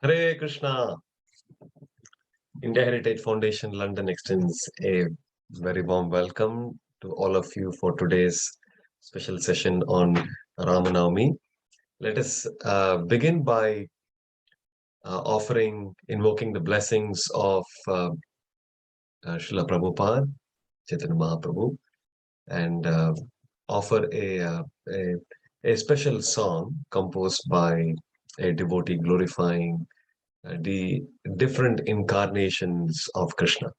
Hare Krishna. India Heritage Foundation London extends a very warm welcome to all of you for today's special session on Navami. Let us begin by invoking the blessings of Srila Prabhupada, Chaitanya Mahaprabhu, and offer a special song composed by a devotee glorifying the different incarnations of Krishna.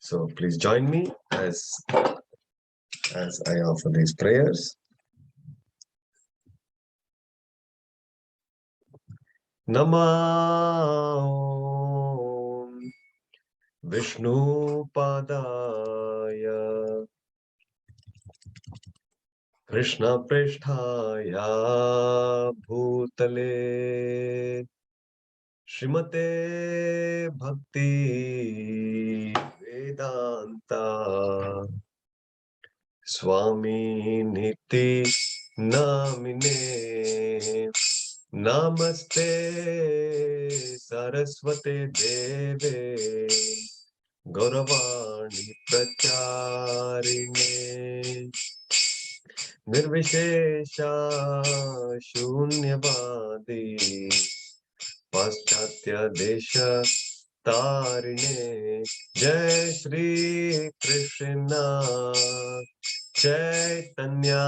So please join me as I offer these prayers. Namah Vishnu Padaya Krishna Prishthaya Bhutale Srimate Bhakti Vedanta Swami Niti Namine Namaste Saraswate Deve Gauravani Pracharine Nirvishesha Shunyavadi Paschatya Desha Tarine Jai Shri Krishna Chaitanya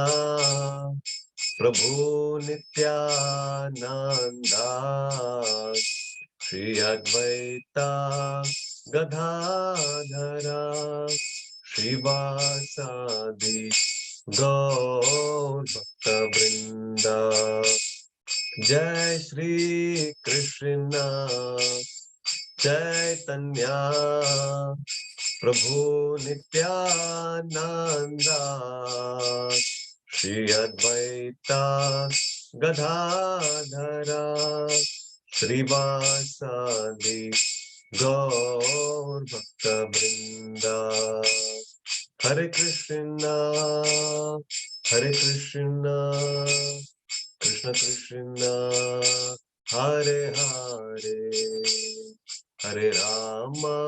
Prabhu Nityananda Shri Advaita Gadadhara Shrivasadi Gaur Bhakta Vrinda Jai Shri Krishna Chaitanya Prabhu Nityananda Shri Advaita Gadadhara Shrivasadi Gaur Bhakta Vrinda Hare Krishna Krishna Krishna Hare Hare Hare Rama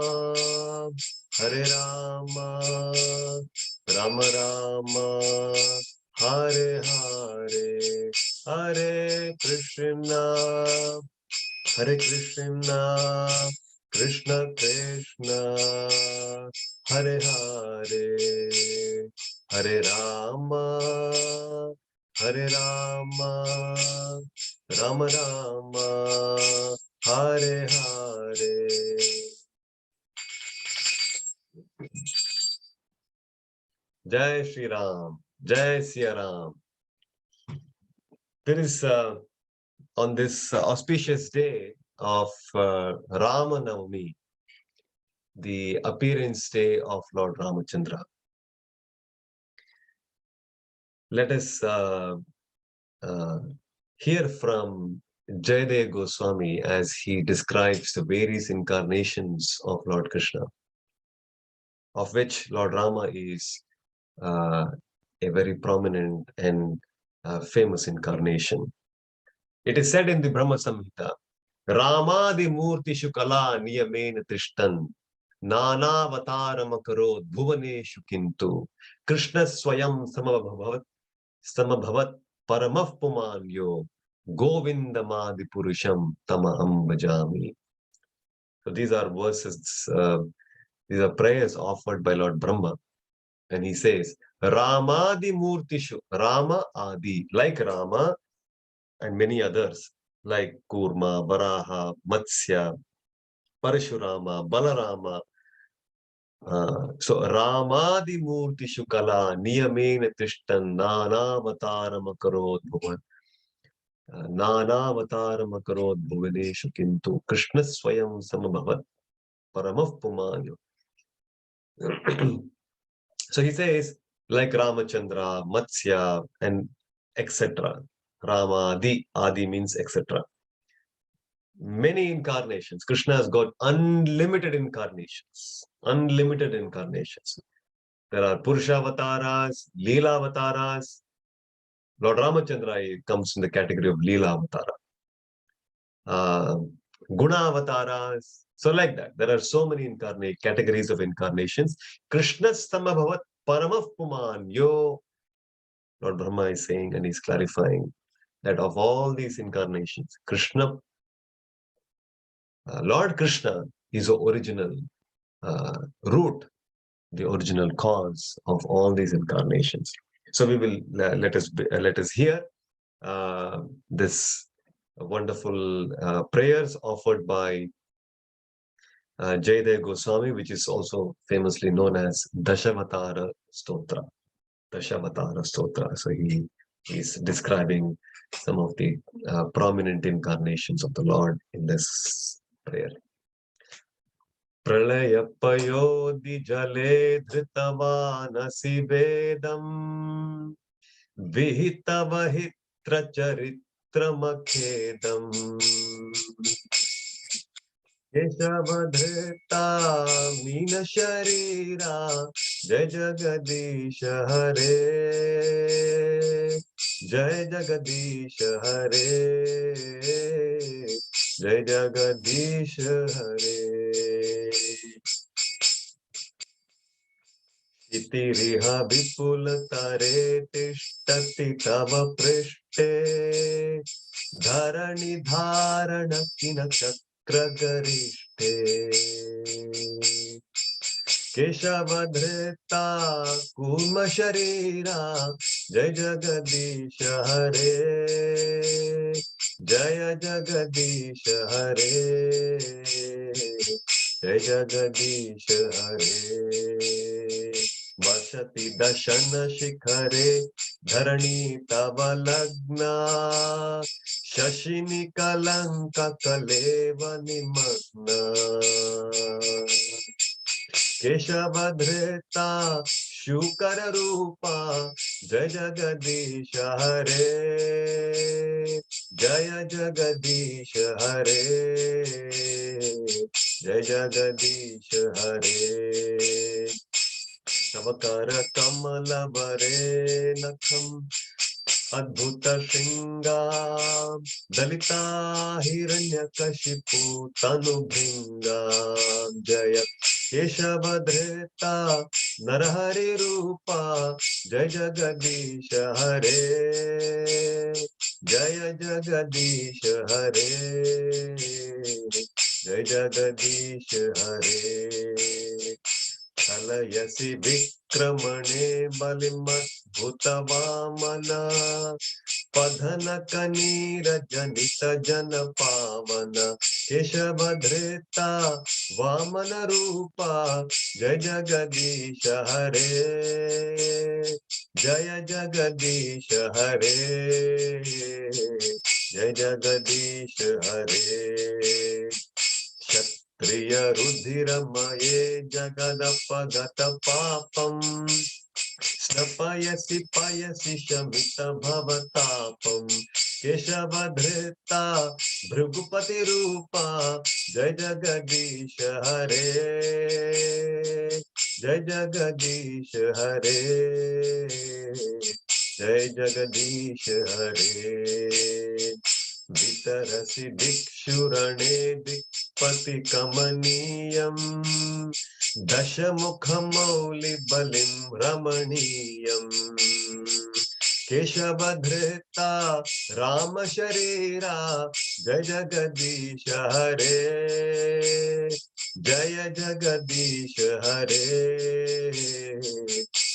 Rama Rama Hare Hare Hare Krishna Krishna Krishna Hare Hare Hare Rama Rama Rama Hare Hare. Jai Shri Ram, Jai Siya Ram. There is on this auspicious day of Rama Navami, the appearance day of Lord Ramachandra. Let us hear from Jayadeva Goswami as he describes the various incarnations of Lord Krishna, of which Lord Rama is a very prominent and famous incarnation. It is said in the Brahma Samhita, Ramadi Murti Shukala Niyamena Trishtan Nanavataram Akarod Bhuvaneshu Kintu Krishna Swayam Samabhavat Paramah Pumanyo Govindamadi Purusham Tamaham Bhajami. So these are verses, these are prayers offered by Lord Brahma. And he says, Ramadi Murtishu, Rama Adi, like Rama and many others, like Kurma, Varaha, Matsya, Parashurama, Balarama. So Ramadi Murtishu Kala, Niyamena Tishtan, Nana Vataram Akarod Bhuvan. Nana Vataram Akarod Bhuvaneshu Kintu, Krishna Swayam Samabhavat, Paramah Pumanyo. So he says, like Ramachandra, Matsya, and etc. Rama, Adi means etc. Many incarnations. Krishna has got unlimited incarnations. Unlimited incarnations. There are Purusha avatars, Leela avatars. Lord Ramachandra comes in the category of Leela avatara. Guna avatars. So like that, there are so many incarnate categories of incarnations. Krishna Stamabhavat Paramav Puman. Yo, Lord Brahma is saying and he's clarifying that of all these incarnations, Krishna, Lord Krishna is the original root, the original cause of all these incarnations. So we will let us hear this wonderful prayers offered by Jaydev Goswami, which is also famously known as Dashavatara Stotra. Dashavatara Stotra. So he is describing some of the prominent incarnations of the Lord in this prayer. प्रलयपयोधि जले धृतवानसि वेदम् विहितवहित्रचरित्रमखेदम् केशवधृता mean शरीरा जय जगदीश हरे जय जगदीश हरे जय जगदीश हरे इतिरिह विपुल तरे तिष्ठति तव पृष्ठे धरणि धारण किन चक्रगरिष्ठे केशवधृता कूर्म शरीरा जय जगदीश हरे जय जगदीश हरे जय जगदीश हरे वसति दशन शिखरे धरणी तव लग्ना शशिनि कलंक कलेव निमग्न केशवधृता शूकर रूपा जय जगदीश हरे जय जगदीश हरे जय जगदीश हरे तव कर कमल बरे नखम अद्भुत श्रृंगा दलिता हिरण्यकशिपु तनुभृंगा जय केशवधृता नरहरि रूपा जय जगदीश हरे जय जगदीश हरे जय जगदीश हरे कलयसि विक्रमणे बलिमद्भुत वामन पधन कनीर जनित जन पावन केशवधृता वामन रूपा जय जगदीश हरे जय जगदीश हरे जय जगदीश हरे क्षत्रिय रुधिरमये जगदपगत पापम् स्नपयसि पयसि शमित भवतापम् केशवधृता भृगुपति रूपा जय जगदीश हरे जय जगदीश हरे जय जगदीश हरे वितरसि दिक्षुरणे दिक्पति कमनीयम् दशमुखमौलि बलिं रमणीयम् केशवधृता राम शरीरा जय जगदीश हरे जय जगदीश हरे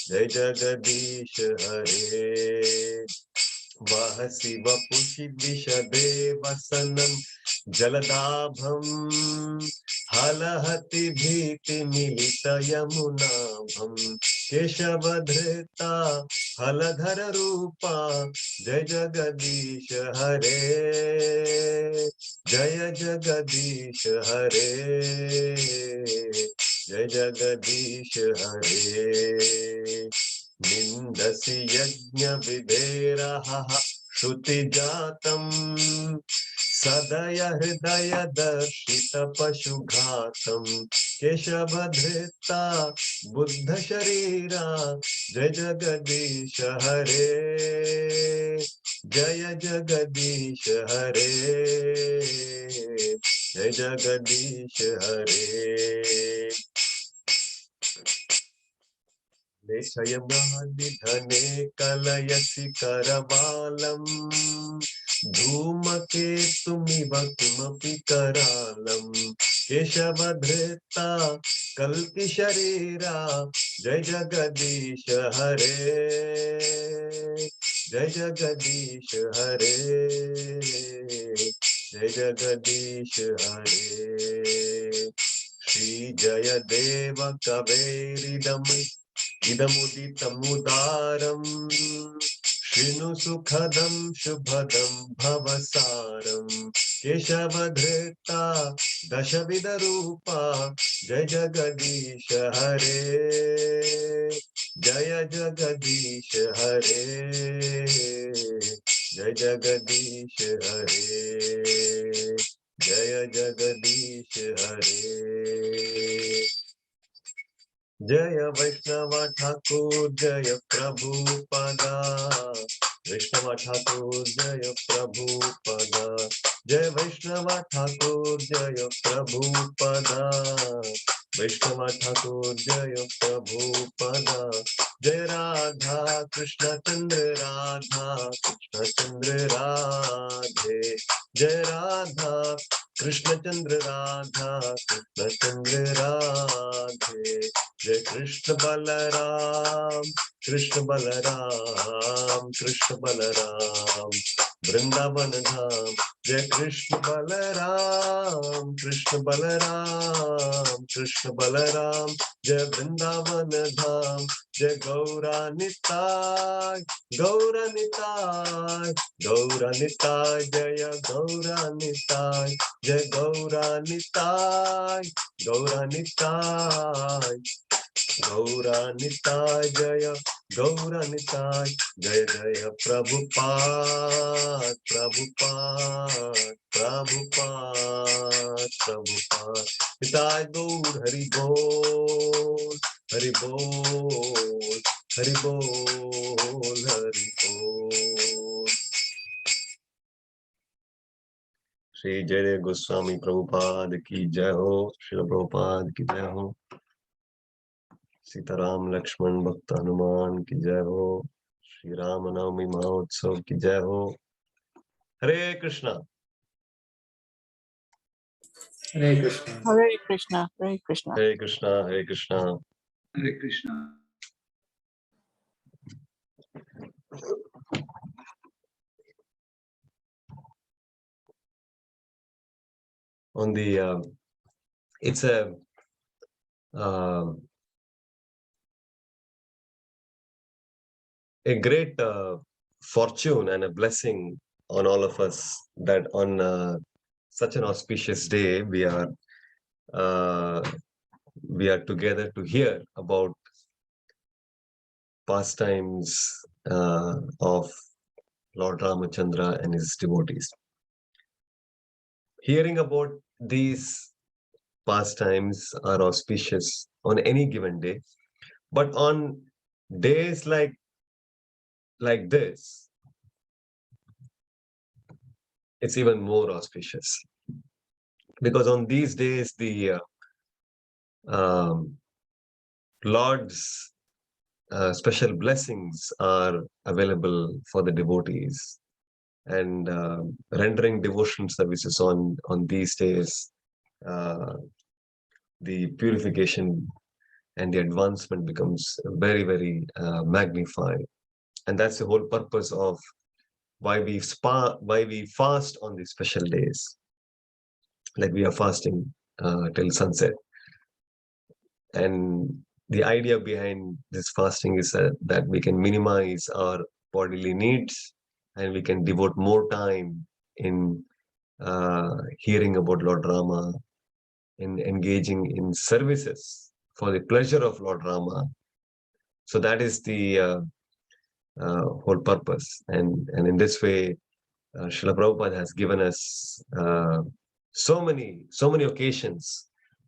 जय जगदीश हरे वह शिव पुषि विशदे वसनं जलदाभम् हलहति भीति मिलित यमुनाभम् केशवधृता हलधर रूपा जय जगदीश हरे जय जगदीश हरे जय जगदीश हरे निन्दसि यज्ञ विधेरः श्रुति जातम् सदय हृदय दर्शित पशुघातम् केशवधृता बुद्ध शरीरा जय जगदीश हरे Jaya Jagadish Hare, Jaya Jagadish Hare. निधने कलयसि करवालम् धूमकेतुमिव किमपि करालम् केशवधृता कल्किशरीरा जय जगदीश हरे जय जगदीश हरे जय जगदीश हरे श्री जय देव कवेरिदम् इदमुदितमुदारम् शृणु सुखदं शुभदं भवसारम् केशवधृता दशविधरूपा जय जगदीश हरे जय जगदीश हरे जय जगदीश हरे जय जगदीश हरे जय वैष्णव ठाकुर जय प्रभुपदा वैष्णव ठाकुर जय प्रभुपदा जय वैष्णव ठाकुर जय प्रभुपदा वैष्णव ठाकुर जय प्रभुपदा जय राधा कृष्ण चंद्र राधा कृष्ण चंद्र राधे जय राधा कृष्ण चंद्र राधा कृष्ण चंद्र राधे जय कृष्ण बलराम कृष्ण बलराम कृष्ण बलराम वृंदावन धाम जय कृष्ण बलराम कृष्ण बलराम कृष्ण बलराम जय वृंदावन धाम जय गौरानिताय गौरानिताय गौरानिताय जय गौरानिताय जय गौरानिताय गौरानिताय गौरानिताय जय गौरानिताय जय जय प्रभुपाद प्रभुपाद प्रभुपाद प्रभुपाद निताय गौर हरि बोल हरि बोल हरि बोल हरि बोल श्री जय गोस्वामी प्रभुपाद की जय हो श्री प्रभुपाद की जय हो सीताराम लक्ष्मण भक्त हनुमान की जय हो श्री राम नवमी महोत्सव की जय हो हरे कृष्णा हरे कृष्णा हरे कृष्णा हरे कृष्णा हरे कृष्णा हरे कृष्णा हरे Krishna on the it's a great fortune and a blessing on all of us that on such an auspicious day we are together to hear about pastimes of Lord Ramachandra and his devotees. Hearing about these pastimes are auspicious on any given day, but on days like this, it's even more auspicious because on these days the Lord's special blessings are available for the devotees, and rendering devotion services on these days, the purification and the advancement becomes very, very magnified. And that's the whole purpose of why we fast on these special days. Like we are fasting till sunset. And the idea behind this fasting is that we can minimize our bodily needs and we can devote more time in hearing about Lord Rama, in engaging in services for the pleasure of Lord Rama. So that is the whole purpose. And in this way, Srila Prabhupada has given us so many occasions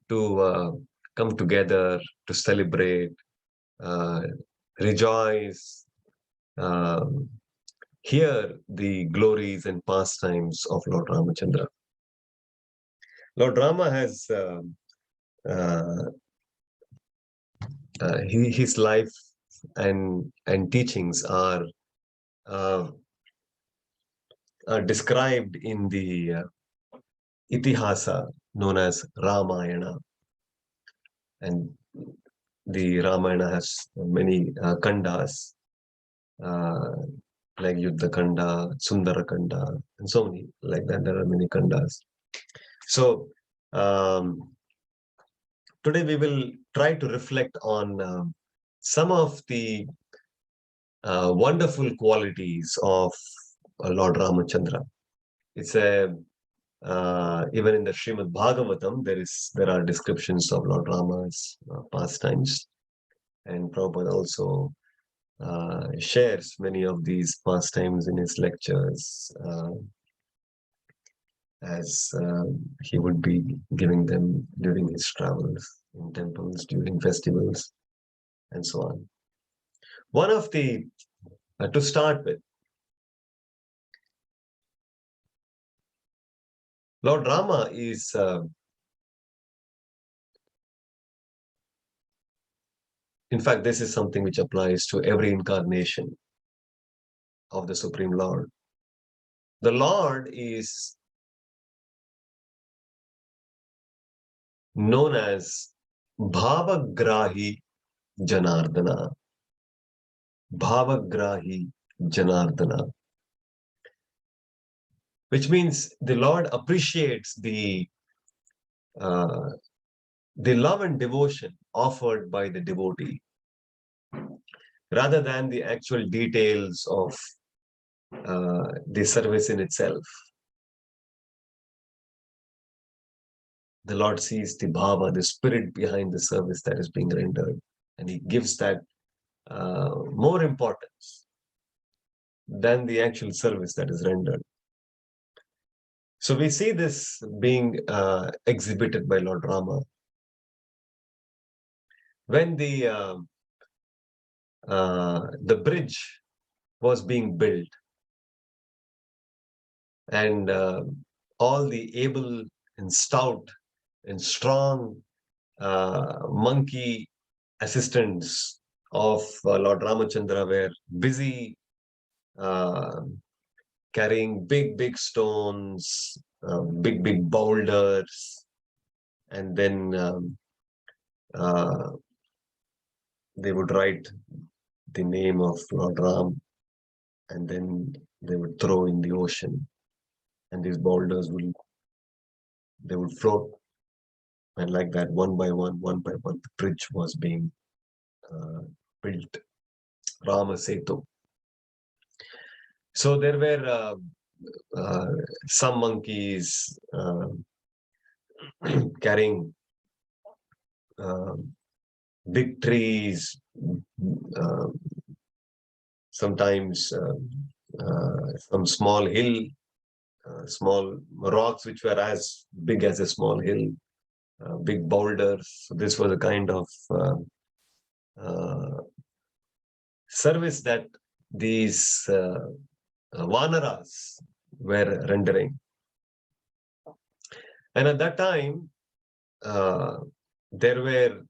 to come together, to celebrate, rejoice, hear the glories and pastimes of Lord Ramachandra. Lord Rama has uh, his life and teachings uh, are described in the Itihasa known as Ramayana, and the Ramayana has many kandas uh, like Yuddha Kanda, Sundara Kanda, and so many like that. There are many kandas. So today we will try to reflect on some of the wonderful qualities of Lord Ramachandra. It's a even in the Srimad Bhagavatam, there are descriptions of Lord Rama's pastimes, and Prabhupada also shares many of these pastimes in his lectures, as he would be giving them during his travels in temples, during festivals, and so on. One of the, to start with, Lord Rama is in fact, this is something which applies to every incarnation of the Supreme Lord. The Lord is known as Bhavagrahi Janardana. Bhavagrahi Janardana. Which means the Lord appreciates the love and devotion offered by the devotee, rather than the actual details of the service in itself. The Lord sees the bhava, the spirit behind the service that is being rendered, and he gives that more importance than the actual service that is rendered. So we see this being exhibited by Lord Rama. When the bridge was being built, and all the able and stout and strong monkey assistants of Lord Ramachandra were busy carrying big stones, big boulders, and then they would write the name of Lord Ram, and then they would throw in the ocean, and these boulders would float, and like that, one by one, the bridge was being built. Rama Setu. So there were some monkeys carrying big trees, sometimes some small hill, small rocks which were as big as a small hill, big boulders. So this was a kind of service that these Vanaras were rendering. And at that time, there were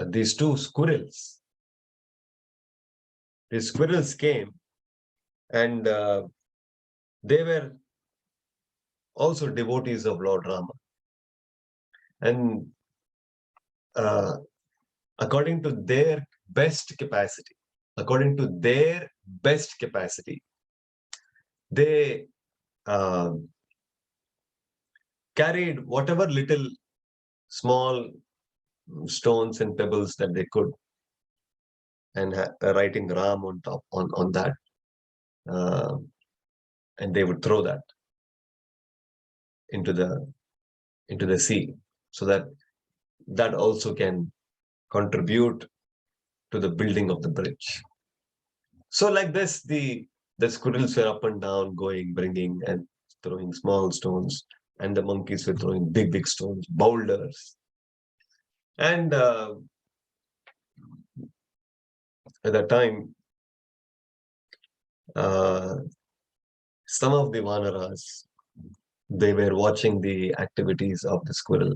these two squirrels. These squirrels came, and they were also devotees of Lord Rama. And according to their best capacity, they carried whatever little small stones and pebbles that they could, and writing Ram on top on that, and they would throw that into the sea, so that also can contribute to the building of the bridge. So like this, the squirrels were up and down, going, bringing, and throwing small stones, and the monkeys were throwing big stones, boulders. And at that time, some of the Vanaras, they were watching the activities of the squirrel,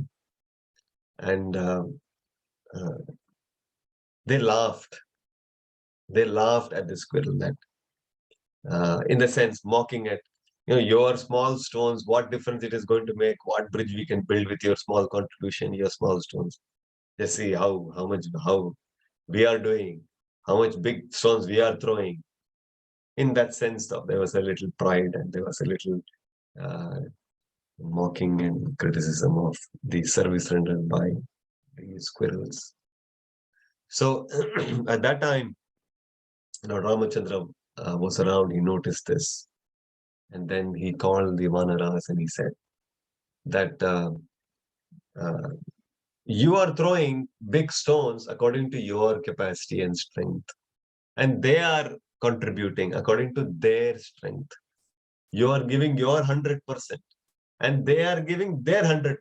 and they laughed. They laughed at the squirrel, that in the sense mocking at, your small stones, what difference it is going to make, what bridge we can build with your small contribution, your small stones. Just see how we are doing, how much big stones we are throwing. In that sense, though, there was a little pride and there was a little mocking and criticism of the service rendered by the squirrels. So at that time, Lord Ramachandra was around, he noticed this. And then he called the Vanaras and he said that you are throwing big stones according to your capacity and strength. And they are contributing according to their strength. You are giving your 100% and they are giving their 100%.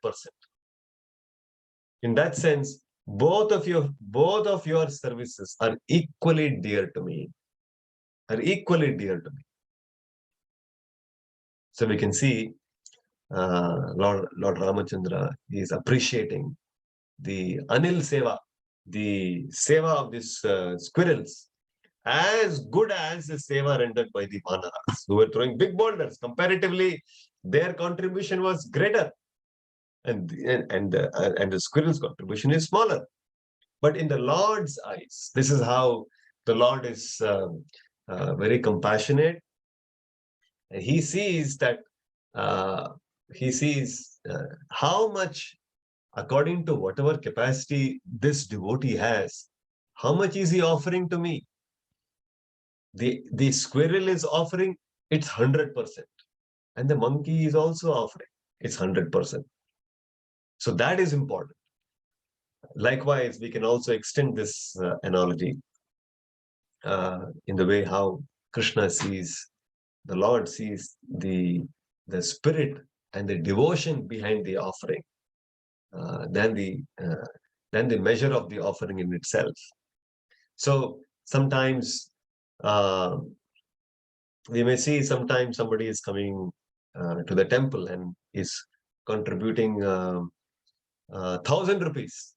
In that sense, both of your services are equally dear to me. So we can see Lord Ramachandra is appreciating the Anil Seva, the Seva of these squirrels, as good as the Seva rendered by the Vanaras, who were throwing big boulders. Comparatively, their contribution was greater, and the squirrel's contribution is smaller. But in the Lord's eyes, this is how the Lord is very compassionate. He sees that how much, according to whatever capacity this devotee has, how much is he offering to me? The squirrel is offering its 100%, and the monkey is also offering its 100%. So that is important. Likewise, we can also extend this analogy in the way how Krishna sees, the Lord sees the spirit and the devotion behind the offering than the measure of the offering in itself. So sometimes we may see, sometimes somebody is coming to the temple and is contributing 1,000 rupees,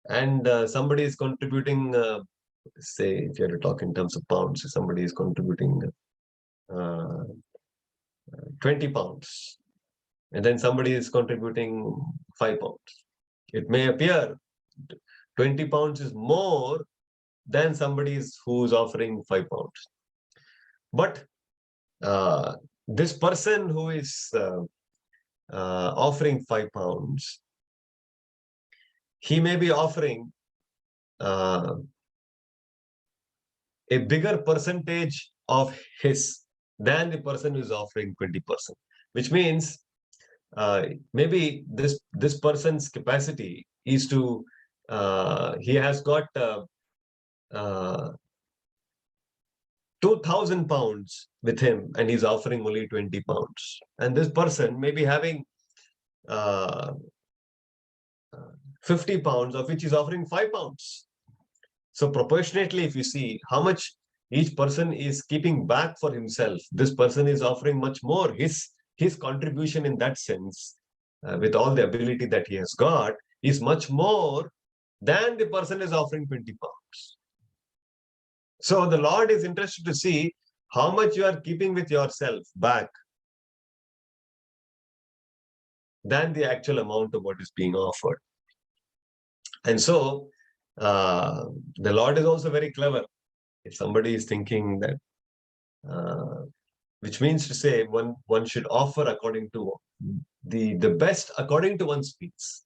and somebody is contributing, say, if you have to talk in terms of pounds, somebody is contributing 20 pounds, and then somebody is contributing 5 pounds. It may appear 20 pounds is more than somebody who's offering 5 pounds. But this person who is offering 5 pounds, he may be offering a bigger percentage of his than the person who is offering 20%, which means maybe this person's capacity is to, he has got 2,000 pounds with him and he's offering only 20 pounds. And this person may be having 50 pounds, of which he's offering 5 pounds. So proportionately, if you see how much each person is keeping back for himself, this person is offering much more. His contribution in that sense, with all the ability that he has got, is much more than the person is offering 20 pounds. So the Lord is interested to see how much you are keeping with yourself back than the actual amount of what is being offered. And so the Lord is also very clever. If somebody is thinking that, which means to say one should offer according to the best, according to one's needs.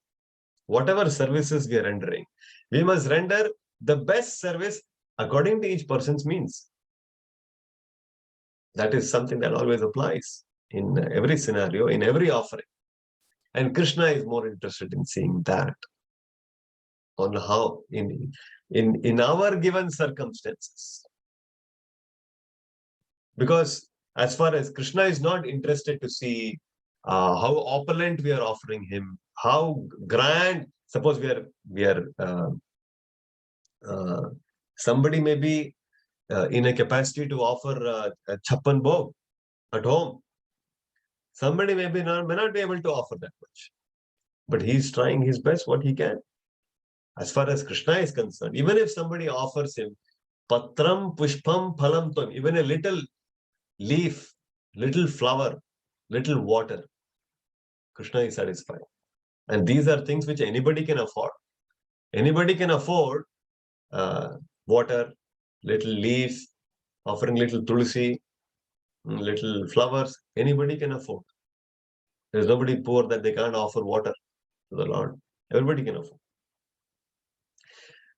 Whatever services we are rendering, we must render the best service according to each person's means. That is something that always applies in every scenario, in every offering. And Krishna is more interested in seeing that, on how in our given circumstances. Because as far as Krishna is not interested to see how opulent we are offering him, how grand. Suppose we are somebody may be in a capacity to offer a chappan bhog at home. Somebody may not be able to offer that much, but he's trying his best what he can. As far as Krishna is concerned, even if somebody offers him patram pushpam phalam tvam, even a little leaf, little flower, little water, Krishna is satisfied. And these are things which anybody can afford. Anybody can afford water, little leaf, offering little tulsi, little flowers. Anybody can afford. There's nobody poor that they can't offer water to the Lord. Everybody can afford.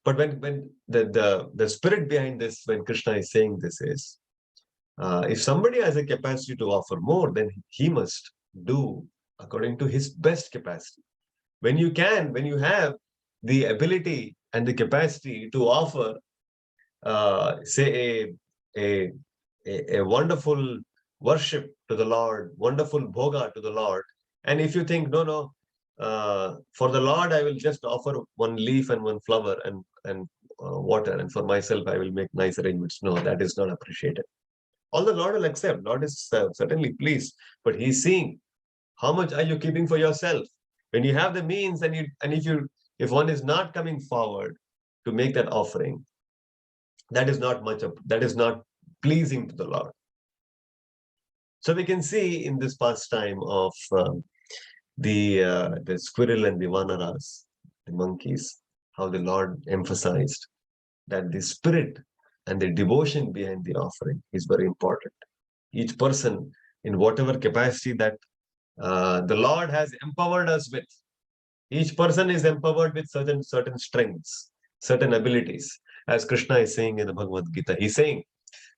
But when the spirit behind this, when Krishna is saying this is, if somebody has a capacity to offer more, then he must do according to his best capacity. When you have the ability and the capacity to offer, say a wonderful worship to the Lord, wonderful bhoga to the Lord, and if you think no, for the Lord I will just offer one leaf and one flower and water, and for myself I will make nice arrangements. No, that is not appreciated. All the Lord will accept. Lord is certainly pleased, but He's seeing how much are you keeping for yourself. When you have the means, and if one is not coming forward to make that offering, that is not pleasing to the Lord. So we can see in this pastime of the squirrel and the vanaras, the monkeys, how the Lord emphasized that the spirit and the devotion behind the offering is very important. Each person, in whatever capacity that the Lord has empowered us with, each person is empowered with certain strengths, certain abilities. As Krishna is saying in the Bhagavad Gita, he's saying,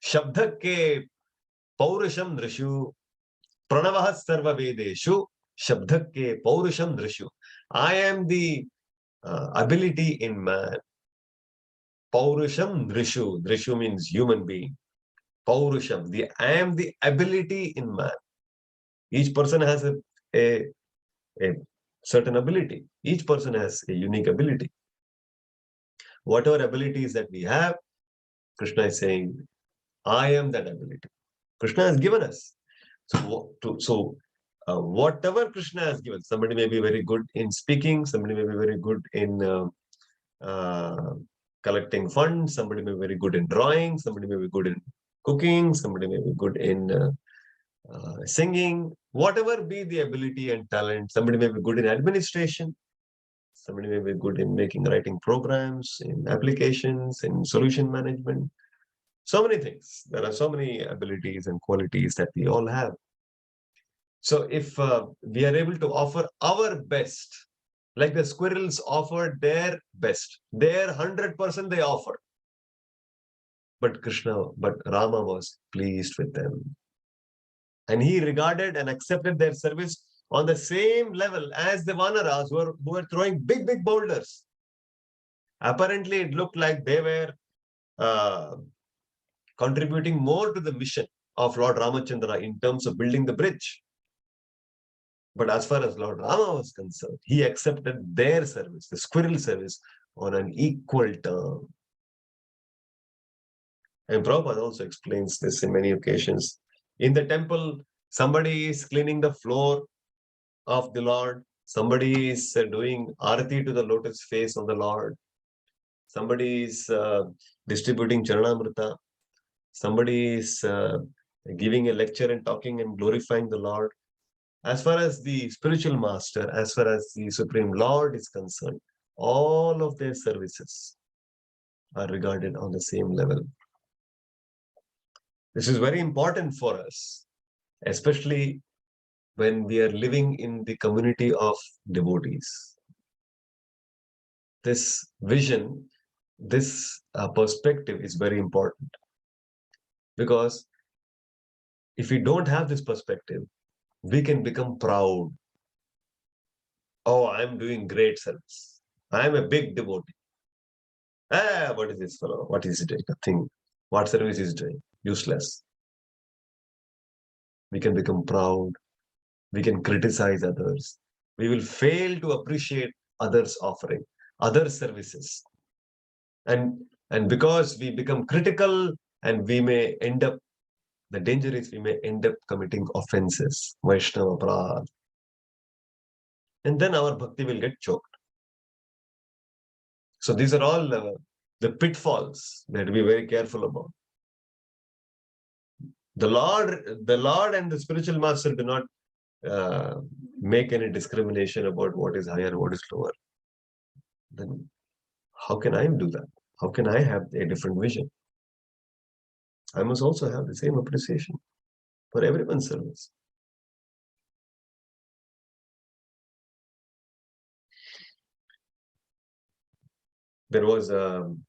Shabda ke paurusham drishu pranavah sarva vedeshu shabda ke paurusham drishu. I am the ability in man. Paurusham drishu. Drishu means human being. Paurusham. I am the ability in man. Each person has a certain ability. Each person has a unique ability. Whatever abilities that we have, Krishna is saying, I am that ability. Krishna has given us. So whatever Krishna has given, somebody may be very good in speaking, somebody may be very good in collecting funds, somebody may be very good in drawing, somebody may be good in cooking, somebody may be good in singing, whatever be the ability and talent. Somebody may be good in administration, somebody may be good in writing programs, in applications, in solution management. So many things. There are so many abilities and qualities that we all have. So if we are able to offer our best, like the squirrels offered their best, their 100% they offered. But Rama was pleased with them. And he regarded and accepted their service on the same level as the Vanaras who were throwing big boulders. Apparently, it looked like they were contributing more to the mission of Lord Ramachandra in terms of building the bridge. But as far as Lord Rama was concerned, he accepted their service, the squirrel service, on an equal term. And Prabhupada also explains this in many occasions. In the temple, somebody is cleaning the floor of the Lord. Somebody is doing arati to the lotus face of the Lord. Somebody is distributing Charanamrita. Somebody is giving a lecture and talking and glorifying the Lord. As far as the spiritual master, as far as the Supreme Lord is concerned, all of their services are regarded on the same level. This is very important for us, especially when we are living in the community of devotees. This vision, this perspective is very important, because if we don't have this perspective, we can become proud. Oh, I'm doing great service. I'm a big devotee. What is this fellow? What is he doing? Nothing. What service is doing? Useless. We can become proud. We can criticize others. We will fail to appreciate others' offering, other services. And because we become critical And we may end up, the danger is we may end up committing offenses, Vaishnava Prad. And then our bhakti will get choked. So these are all the pitfalls that we are very careful about. The Lord and the spiritual master do not make any discrimination about what is higher, what is lower. Then how can I do that? How can I have a different vision? I must also have the same appreciation for everyone's service. There was an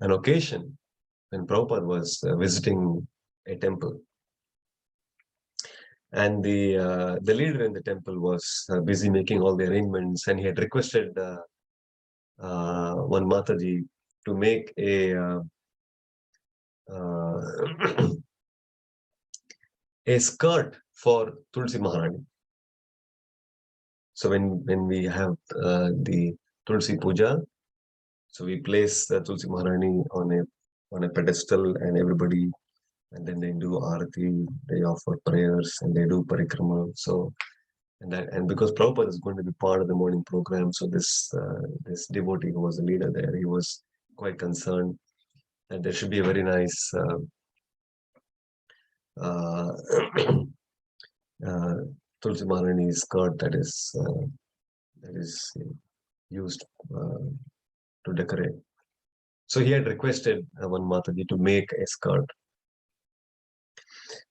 occasion when Prabhupada was visiting a temple, and the leader in the temple was busy making all the arrangements, and he had requested one Mataji to make a skirt for Tulsi Maharani. So when we have the Tulsi Puja, so we place Tulsi Maharani on a pedestal, and everybody, and then they do Arati, they offer prayers, and they do Parikrama. So and because Prabhupada is going to be part of the morning program, so this devotee who was the leader there, he was quite concerned that there should be a very nice Tulsi Maharani skirt that is used to decorate. So he had requested one Mataji to make a skirt.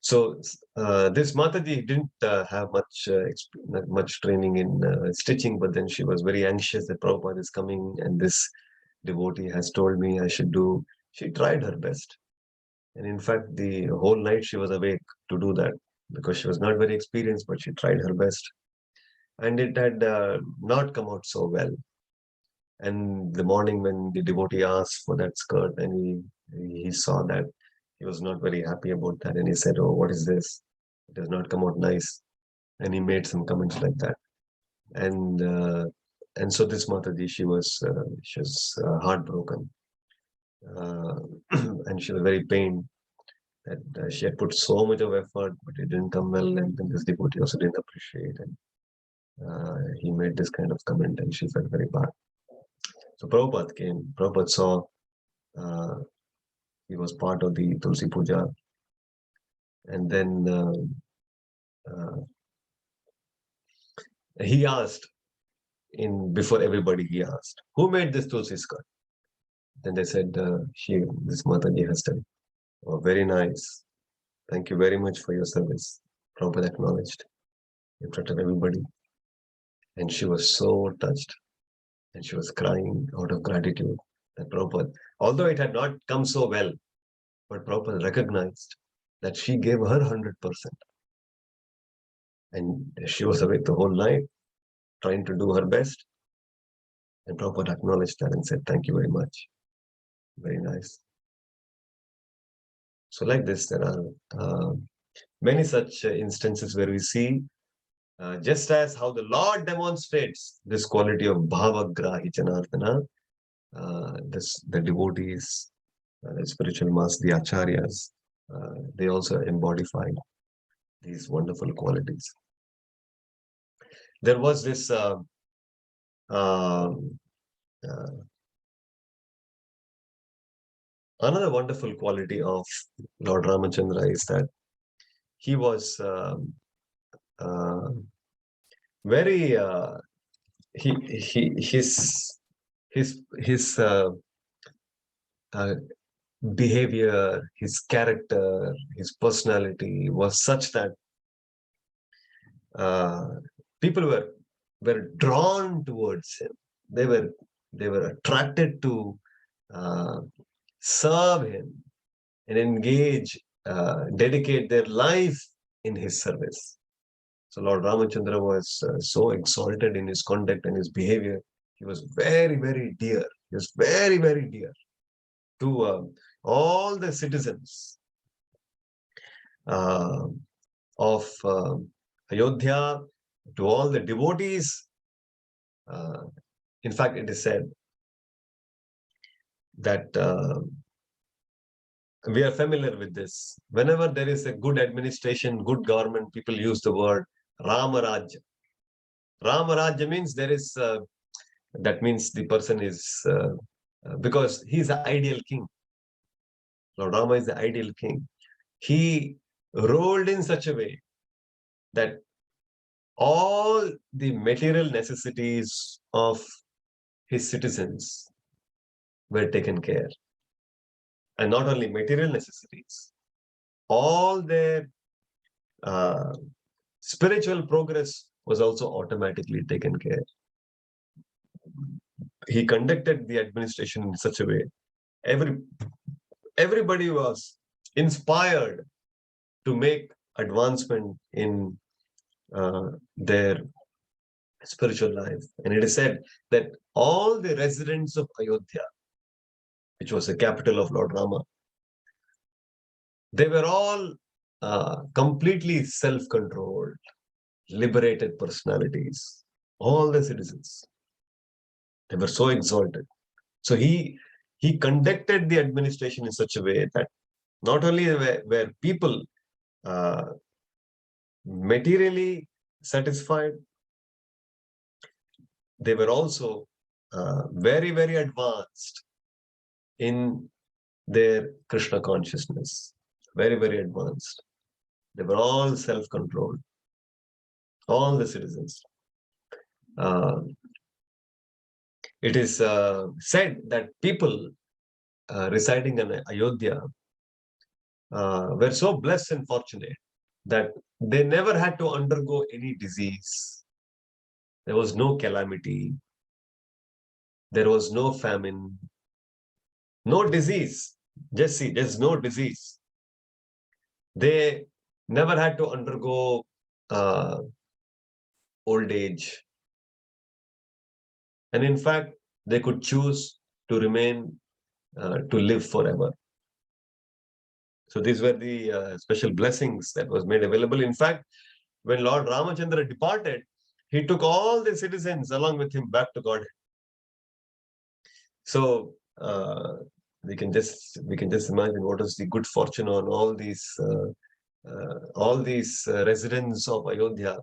So this Mataji didn't have much training in stitching, but then she was very anxious that Prabhupada is coming and this devotee has told me I should do. She tried her best. And in fact, the whole night she was awake to do that because she was not very experienced, but she tried her best. And it had not come out so well. And the morning when the devotee asked for that skirt, and he saw that, he was not very happy about that. And he said, "Oh, what is this? It does not come out nice." And he made some comments like that. And so this Mataji, she was heartbroken. And she was very pained that she had put so much of effort, but it didn't come well. And then this devotee also didn't appreciate it. He made this kind of comment, and she felt very bad. So Prabhupada came. Prabhupada saw he was part of the Tulsi Puja. And then he asked, before everybody, he asked, "Who made this Tulsi skirt?" Then they said, this Mataji has done. Oh, very nice. Thank you very much for your service. Prabhupada acknowledged in front of everybody. And she was so touched. And she was crying out of gratitude that Prabhupada, although it had not come so well, but Prabhupada recognized that she gave her 100%. And she was awake the whole night, trying to do her best. And Prabhupada acknowledged that and said, "Thank you very much." Very nice. So like this, there are many such instances where we see just as how the Lord demonstrates this quality of bhavagrahi janardana, the devotees, the spiritual masters, the acharyas, they also embodied these wonderful qualities. There was this another wonderful quality of Lord Ramachandra is that he was very his behavior, his character, his personality was such that people were drawn towards him. They were attracted to serve him and engage, dedicate their life in his service. So Lord Ramachandra was so exalted in his conduct and his behavior. He was very, very dear. He was very, very dear to all the citizens of Ayodhya, to all the devotees. In fact, it is said that we are familiar with this. Whenever there is a good administration, good government, people use the word Ramarajya. Ramarajya means there is, that means the person is, because he's the ideal king. Lord Rama is the ideal king. He ruled in such a way that all the material necessities of his citizens were taken care. And not only material necessities, all their spiritual progress was also automatically taken care. He conducted the administration in such a way, everybody was inspired to make advancement in their spiritual life. And it is said that all the residents of Ayodhya, which was the capital of Lord Rama, they were all completely self-controlled, liberated personalities, all the citizens. They were so exalted. So he conducted the administration in such a way that not only were people materially satisfied, they were also very, very advanced in their Krishna consciousness. Very, very advanced. They were all self-controlled, all the citizens. It is said that people residing in Ayodhya were so blessed and fortunate that they never had to undergo any disease. There was no calamity. There was no famine. No disease. Just see, there's no disease. They never had to undergo old age. And in fact, they could choose to remain, to live forever. So these were the special blessings that was made available. In fact, when Lord Ramachandra departed, he took all the citizens along with him back to Godhead. So we can just imagine what is the good fortune on all these residents of Ayodhya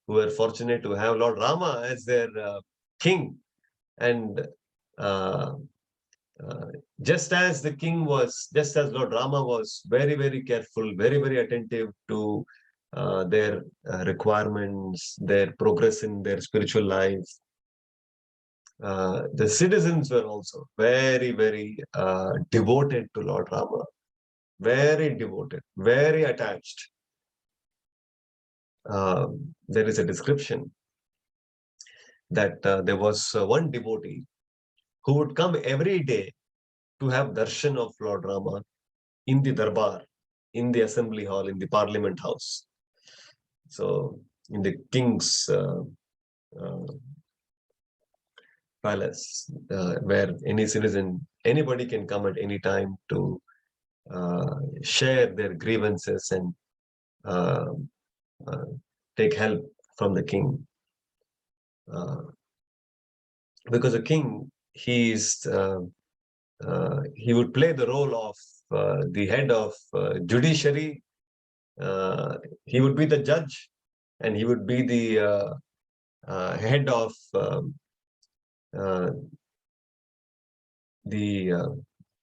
who were fortunate to have Lord Rama as their king. And just as Lord Rama was very, very careful, very, very attentive to their requirements, their progress in their spiritual life, the citizens were also very, very devoted to Lord Rama, very devoted, very attached. There is a description that there was one devotee who would come every day to have darshan of Lord Rama in the darbar, in the assembly hall, in the parliament house. So in the king's palace, where any citizen, anybody can come at any time to share their grievances and take help from the king. Because the king, he would play the role of the head of judiciary. He would be the judge, and he would be the head of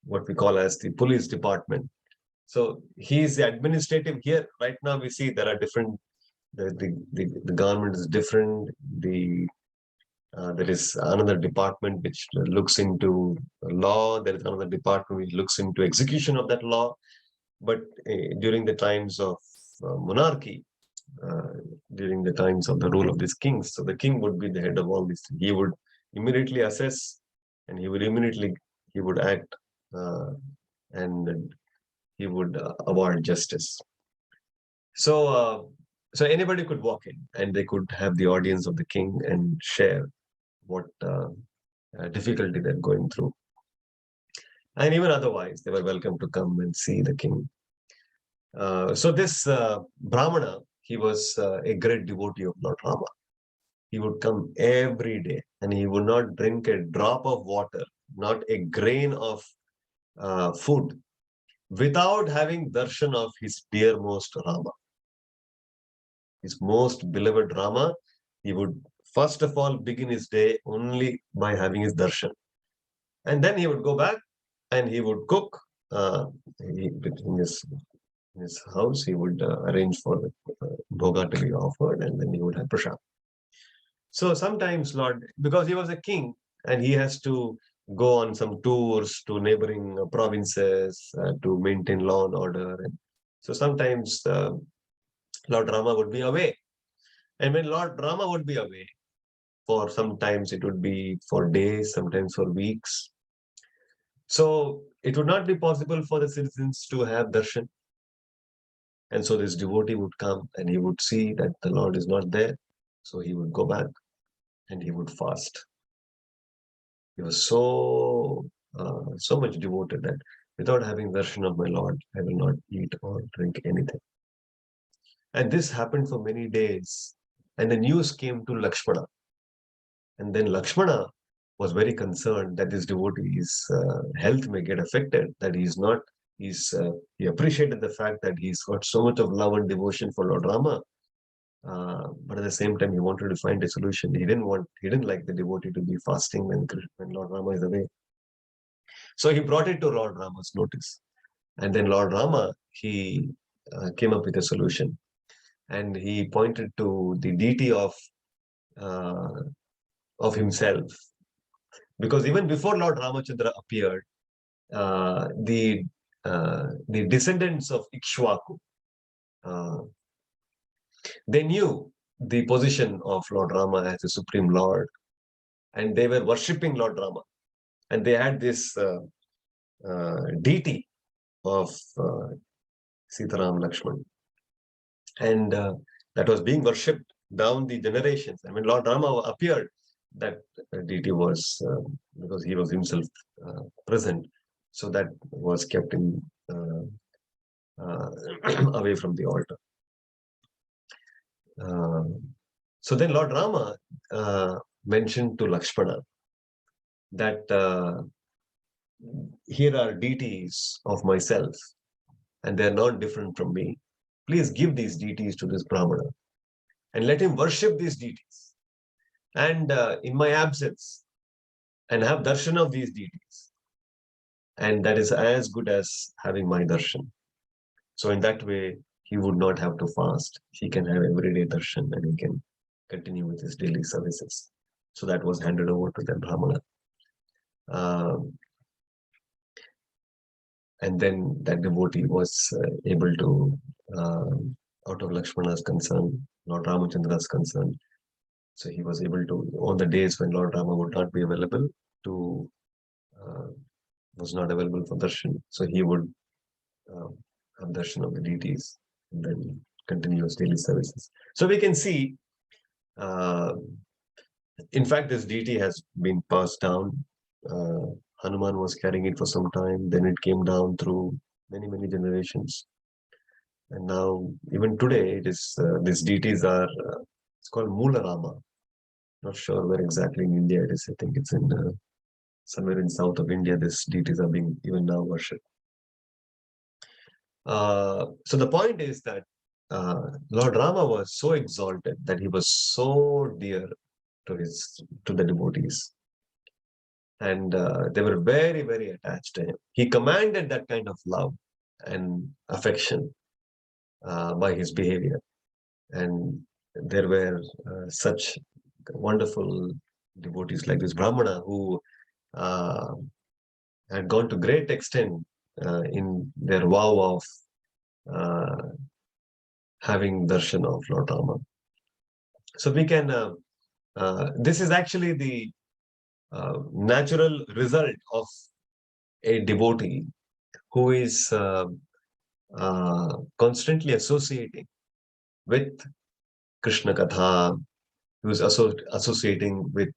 what we call as the police department. So he is the administrative. Here right now we see there are different, the government is different. There is another department which looks into law. There is another department which looks into execution of that law. But during the times of monarchy, during the times of the rule of these kings, so the king would be the head of all these things. He would immediately assess, and he would act, and he would award justice. So anybody could walk in, and they could have the audience of the king and share what difficulty they're going through. And even otherwise, they were welcome to come and see the king. So this Brahmana, he was a great devotee of Lord Rama. He would come every day, and he would not drink a drop of water not a grain of food, without having darshan of his dearmost Rama, his most beloved Rama. He would first of all begin his day only by having his darshan. And then he would go back and he would cook. In his house, he would arrange for the bhoga to be offered, and then he would have prasad. So sometimes, Lord, because he was a king and he has to go on some tours to neighboring provinces to maintain law and order. And so sometimes Lord Rama would be away. And when Lord Rama would be away, for sometimes it would be for days, sometimes for weeks. So it would not be possible for the citizens to have darshan. And so this devotee would come and he would see that the Lord is not there. So he would go back and he would fast. He was so much devoted that without having darshan of my Lord, I will not eat or drink anything. And this happened for many days. And the news came to Lakshmana. And then Lakshmana was very concerned that this devotee's health may get affected, that he appreciated the fact that he's got so much of love and devotion for Lord Rama. But at the same time, he wanted to find a solution. He didn't like the devotee to be fasting when Lord Rama is away. So he brought it to Lord Rama's notice. And then Lord Rama, he came up with a solution. And he pointed to the deity of himself. Because even before Lord Ramachandra appeared, the descendants of Ikshvaku, they knew the position of Lord Rama as the Supreme Lord, and they were worshipping Lord Rama. And they had this deity of Sitaram Lakshman. And that was being worshipped down the generations. And when Lord Rama appeared, that deity was, because he was himself present, so that was kept in away from the altar. So then Lord Rama mentioned to Lakshmana that here are deities of myself, and they are not different from me. Please give these deities to this Brahmana, and let him worship these deities. And in my absence, and have darshan of these deities. And that is as good as having my darshan. So in that way, he would not have to fast. He can have everyday darshan and he can continue with his daily services. So that was handed over to the Brahmana. And then that devotee was able to, out of Lakshmana's concern, Lord Ramachandra's concern, so he was able to, on the days when Lord Rama would not be available, was not available for darshan, so he would have darshan of the deities and then continue his daily services. So we can see, in fact, this deity has been passed down. Hanuman was carrying it for some time, then it came down through many generations. And now, even today, it is these deities are, it's called Mula Rama. Not sure where exactly in India it is. I think it's in somewhere in south of India, these deities are being even now worshipped. So the point is that Lord Rama was so exalted that he was so dear to the devotees. And they were very attached to him. He commanded that kind of love and affection by his behavior. And there were such wonderful devotees like this Brahmana who had gone to great extent in their vow of having darshan of Lord Rama. So we can, this is actually the natural result of a devotee who is constantly associating with Krishna Katha, who is associating with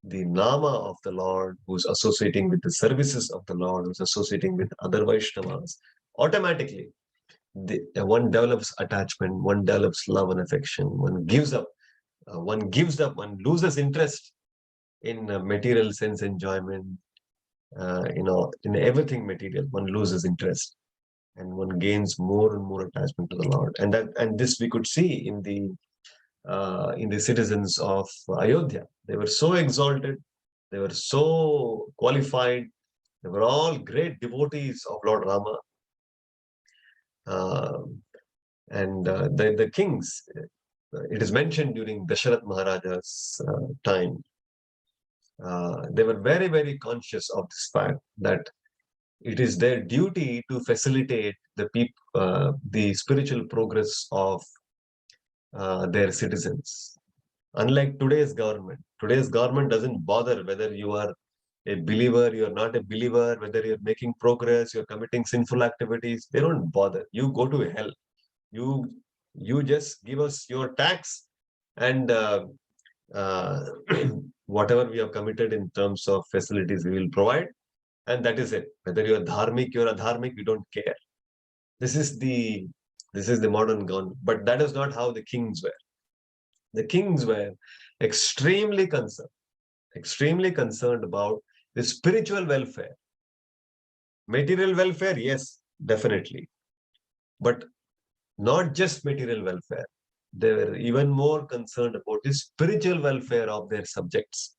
the Nama of the Lord, who's associating with the services of the Lord, who's associating with other Vaishnavas. Automatically, one develops attachment, one develops love and affection, one gives up, one loses interest in material sense enjoyment, in everything material, one loses interest and one gains more and more attachment to the Lord. And this we could see in the citizens of Ayodhya. They were so exalted, they were so qualified, they were all great devotees of Lord Rama. The kings, it is mentioned during Dasharath Maharaja's time, they were very, very conscious of this fact that it is their duty to facilitate the spiritual progress of their citizens. Unlike today's government doesn't bother whether you are a believer, you're not a believer, whether you're making progress, you're committing sinful activities. They don't bother. You go to hell. You just give us your tax, and uh, whatever we have committed in terms of facilities, we will provide, and that is it. Whether you're dharmic, you're adharmic, we don't care. This is the modern government, but that is not how the kings were. The kings were extremely concerned about the spiritual welfare. Material welfare, yes, definitely, but not just material welfare. They were even more concerned about the spiritual welfare of their subjects.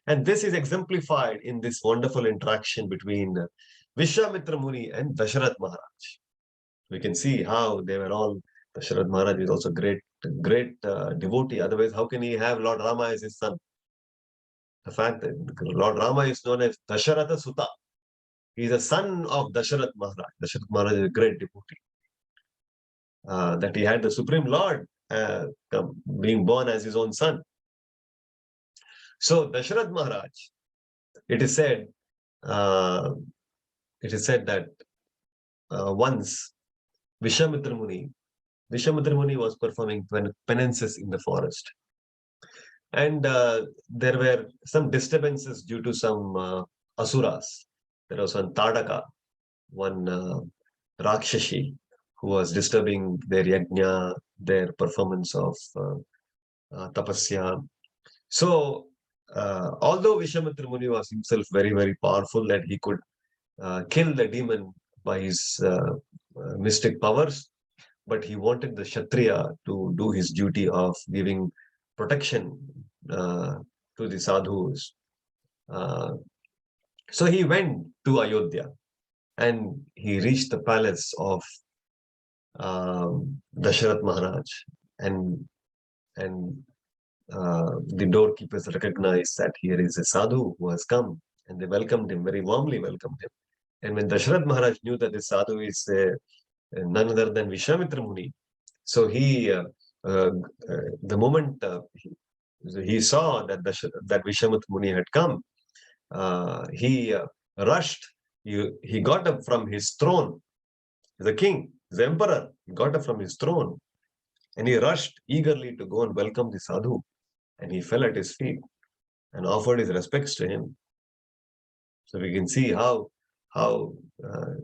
And this is exemplified in this wonderful interaction between Vishwamitra Muni and Dasharath Maharaj. We can see how they were all. Dasharath Maharaj is also great devotee. Otherwise, how can he have Lord Rama as his son? The fact that Lord Rama is known as Dasharatha Sutta. He is a son of Dasharath Maharaj. Dasharath Maharaj is a great devotee. That he had the Supreme Lord being born as his own son. So Dasharath Maharaj, it is said that once Vishwamitra Muni was performing penances in the forest, and there were some disturbances due to some asuras. There was one Tadaka, one Rakshashi, who was disturbing their yajna, their performance of tapasya. So, although Vishwamitra Muni was himself very, very powerful, that he could kill the demon by his mystic powers, but he wanted the Kshatriya to do his duty of giving protection to the sadhus. So he went to Ayodhya and he reached the palace of Dasharath Maharaj, and the doorkeepers recognized that here is a sadhu who has come, and they welcomed him, very warmly welcomed him. And when Dasharath Maharaj knew that this sadhu is none other than Vishwamitra Muni, so he, the moment he saw that Vishwamitra Muni had come, he rushed. He got up from his throne. The king, the emperor, got up from his throne, and he rushed eagerly to go and welcome the sadhu. And he fell at his feet and offered his respects to him. So we can see how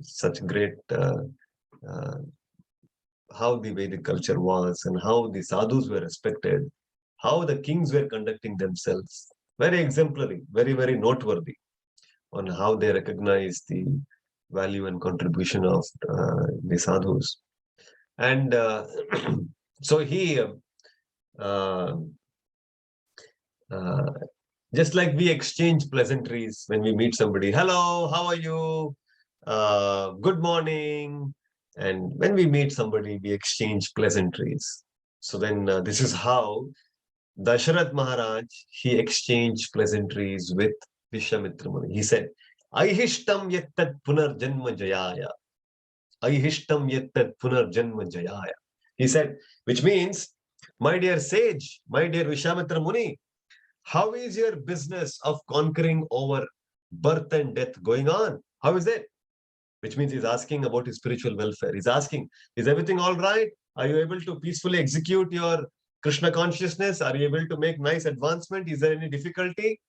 such great how the Vedic culture was, and how the sadhus were respected, how the kings were conducting themselves. Very exemplary, very, very noteworthy on how they recognize the value and contribution of the sadhus. And so he, just like we exchange pleasantries when we meet somebody, hello, how are you? Good morning. And when we meet somebody, we exchange pleasantries. So then this is how Dasharath Maharaj, he exchanged pleasantries with Vishwamitra Muni. He said, Aihishtam yettat punar janma jayaya. Aihishtam yettat punar janma jayaya. He said, which means, my dear sage, my dear Vishwamitra Muni, how is your business of conquering over birth and death going on? How is it? Which means he's asking about his spiritual welfare. He's asking, is everything all right? Are you able to peacefully execute your Krishna consciousness? Are you able to make nice advancement? Is there any difficulty?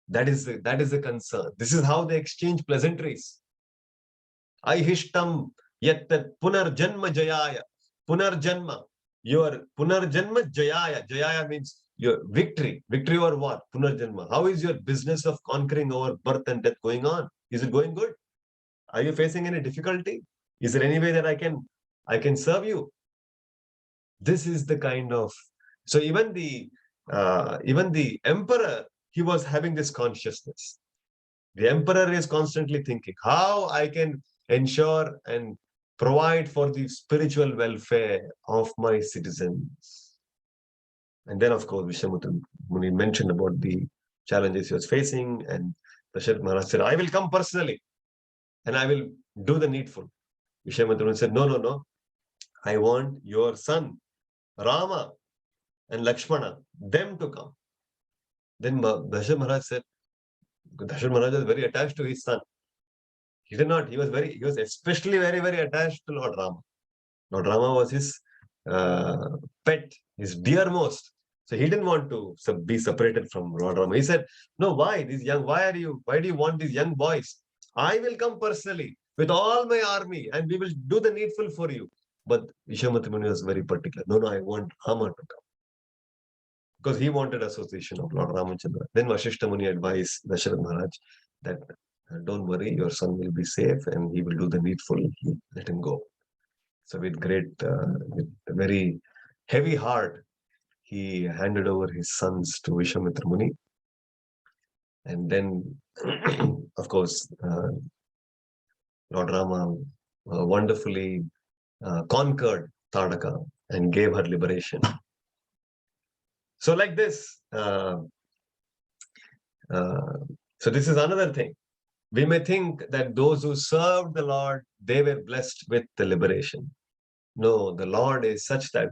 That is the concern. This is how they exchange pleasantries. Aihishtam yattat punarjanma jayaya. Punarjanma. Your punarjanma jayaya. Jayaya means your victory. Victory over what? Punarjanma. How is your business of conquering over birth and death going on? Is it going good? Are you facing any difficulty? Is there any way that I can serve you? This is the kind of, so even the emperor, he was having this consciousness. The emperor is constantly thinking how I can ensure and provide for the spiritual welfare of my citizens. And then, of course, Vishwamitra Muni mentioned about the challenges he was facing, and Dasharatha Maharaj said, I will come personally and I will do the needful. Vishwamitra Muni said, no, no, no. I want your son, Rama and Lakshmana, them to come. Then Dasharatha Maharaj said, Dasharatha Maharaj was very attached to his son. He did not, he was especially very, very attached to Lord Rama. Lord Rama was his pet, his dearmost. So he didn't want to be separated from Lord Rama. He said, no, why? Why do you want these young boys? I will come personally with all my army and we will do the needful for you. But Vishwamitra Muni was very particular. No, I want Rama to come. Because he wanted association of Lord Ramachandra. Then Vasishtha Muni advised Dasharatha Maharaj that don't worry, your son will be safe and he will do the needful. Let him go. So with a very heavy heart, he handed over his sons to Vishwamitra Muni. And then, of course, Lord Rama wonderfully conquered Tadaka and gave her liberation. So like this, so this is another thing. We may think that those who served the Lord, they were blessed with the liberation. No, the Lord is such that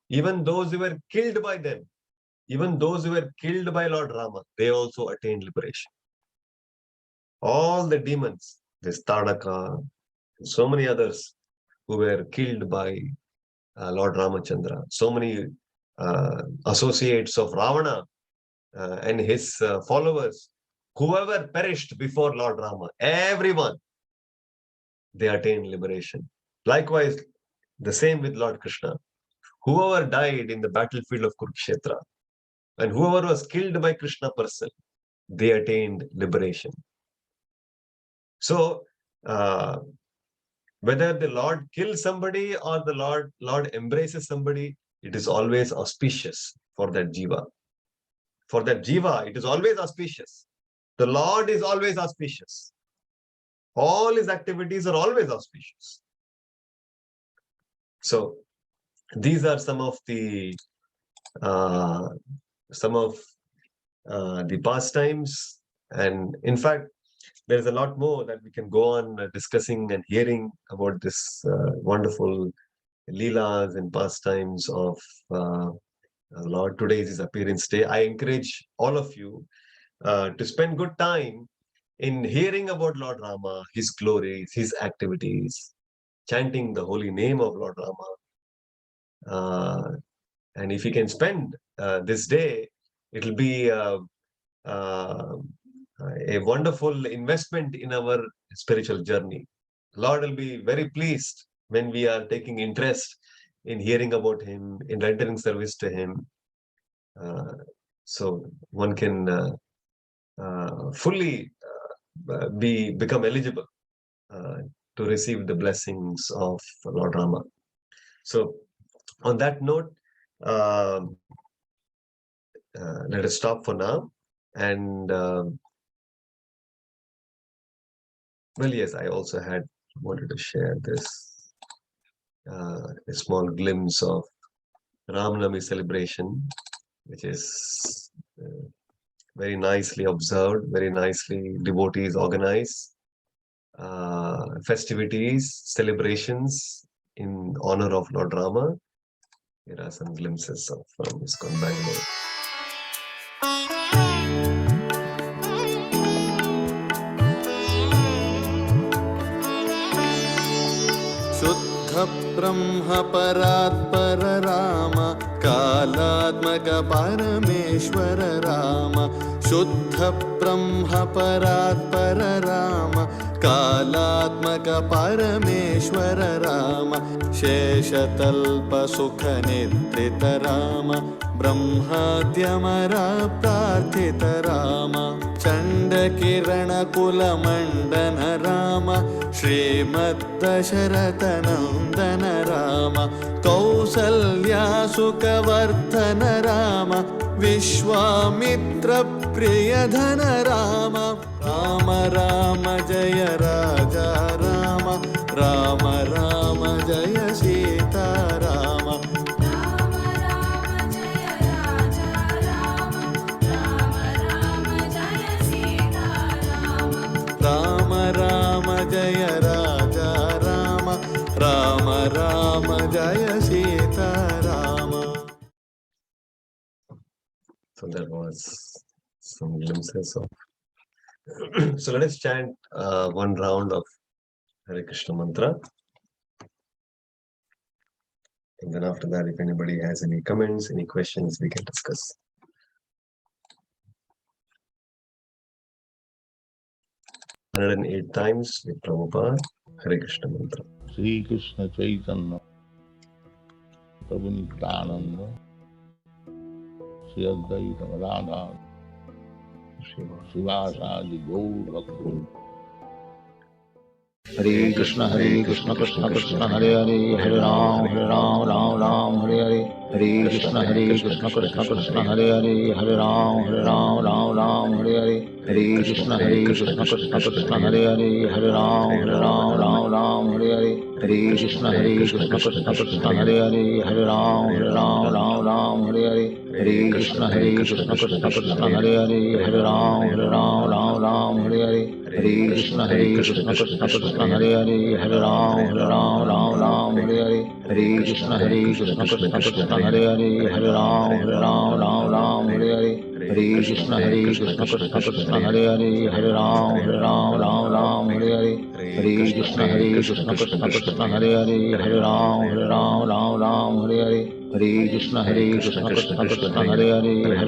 even those who were killed by them, even those who were killed by Lord Rama, they also attained liberation. All the demons, this Tadaka, so many others who were killed by Lord Ramachandra, so many associates of Ravana and his followers, whoever perished before Lord Rama, everyone, they attained liberation. Likewise, the same with Lord Krishna. Whoever died in the battlefield of Kurukshetra and whoever was killed by Krishna person, they attained liberation. So, whether the Lord kills somebody or the Lord embraces somebody, it is always auspicious for that jiva. For that jiva, it is always auspicious. The Lord is always auspicious. All his activities are always auspicious. So these are some of the pastimes, and in fact, there is a lot more that we can go on discussing and hearing about this wonderful leelas and pastimes of Lord. Today is his appearance day. I encourage all of you to spend good time in hearing about Lord Rama, his glories, his activities, chanting the holy name of Lord Rama. And if you can spend this day, it will be a wonderful investment in our spiritual journey. Lord will be very pleased when we are taking interest in hearing about him, in rendering service to him. So one can fully become eligible to receive the blessings of Lord Rama. So on that note, let us stop for now. And well, yes, I also wanted to share this a small glimpse of Navami celebration, which is very nicely observed, very nicely devotees organize festivities, celebrations in honor of Lord Rama. Here are some glimpses from ISKCON Bangalore. ब्रह्म परात्पर राम कालात्मक परमेश्वर राम शुद्ध ब्रह्म परात्पर राम कालात्मक परमेश्वर राम शेषतल्प सुख निद्रित राम ब्रह्माद्यमर प्रार्थित राम चण्ड चन्द्रकिरणकुलमण्डन राम श्रीमद्दशरथनन्दन राम कौसल्यासुखवर्धन राम विश्वामित्रप्रियधन राम राम राम जय राजा राम राम राम जय सीता राम राम राम जय राजा राम राम राम जय सीता राम राम राम जय राजा राम राम राम जय Sita Ram. So that was some glimpses of. So let us chant one round of Hare Krishna mantra. And then after that, if anybody has any comments, any questions, we can discuss. 108 times with Prabhupada, Hare Krishna mantra. Sri Krishna Chaitanya Prabhu Nityananda Sri Advaita Radha Srivasadi Gaur Bhakti. Hare Krishna Krishna Krishna Hare Hare Hare Ram Ram Hare Hare Hare Krishna Krishna Krishna Hare Hare Hare Ram Ram Hare Hare Hare Krishna Krishna Krishna Hare Hare Hare Ram Hare Hare Hare Krishna Krishna Krishna Hare Hare Hare Ram Hare Hare Hare Krishna Krishna Krishna Hare Hare Hare Ram Hare Hare Hare Krishna Krishna Krishna Hare Hare Hare Ram Hare Hare Hare Krishna Krishna Krishna Hare Hare Hare Ram Hare Hare Hare Krishna Krishna Krishna Hare Hare Hare Ram Hare Hare Hare Krishna Krishna Krishna Hare Hare Hare Ram Hare Hare Hare Krishna Krishna Krishna Hare Hare Hare Ram Hare Hare Hare Krishna Krishna Krishna Hare Hare Hare Ram Hare Hare Hare Krishna Krishna Krishna Hare Hare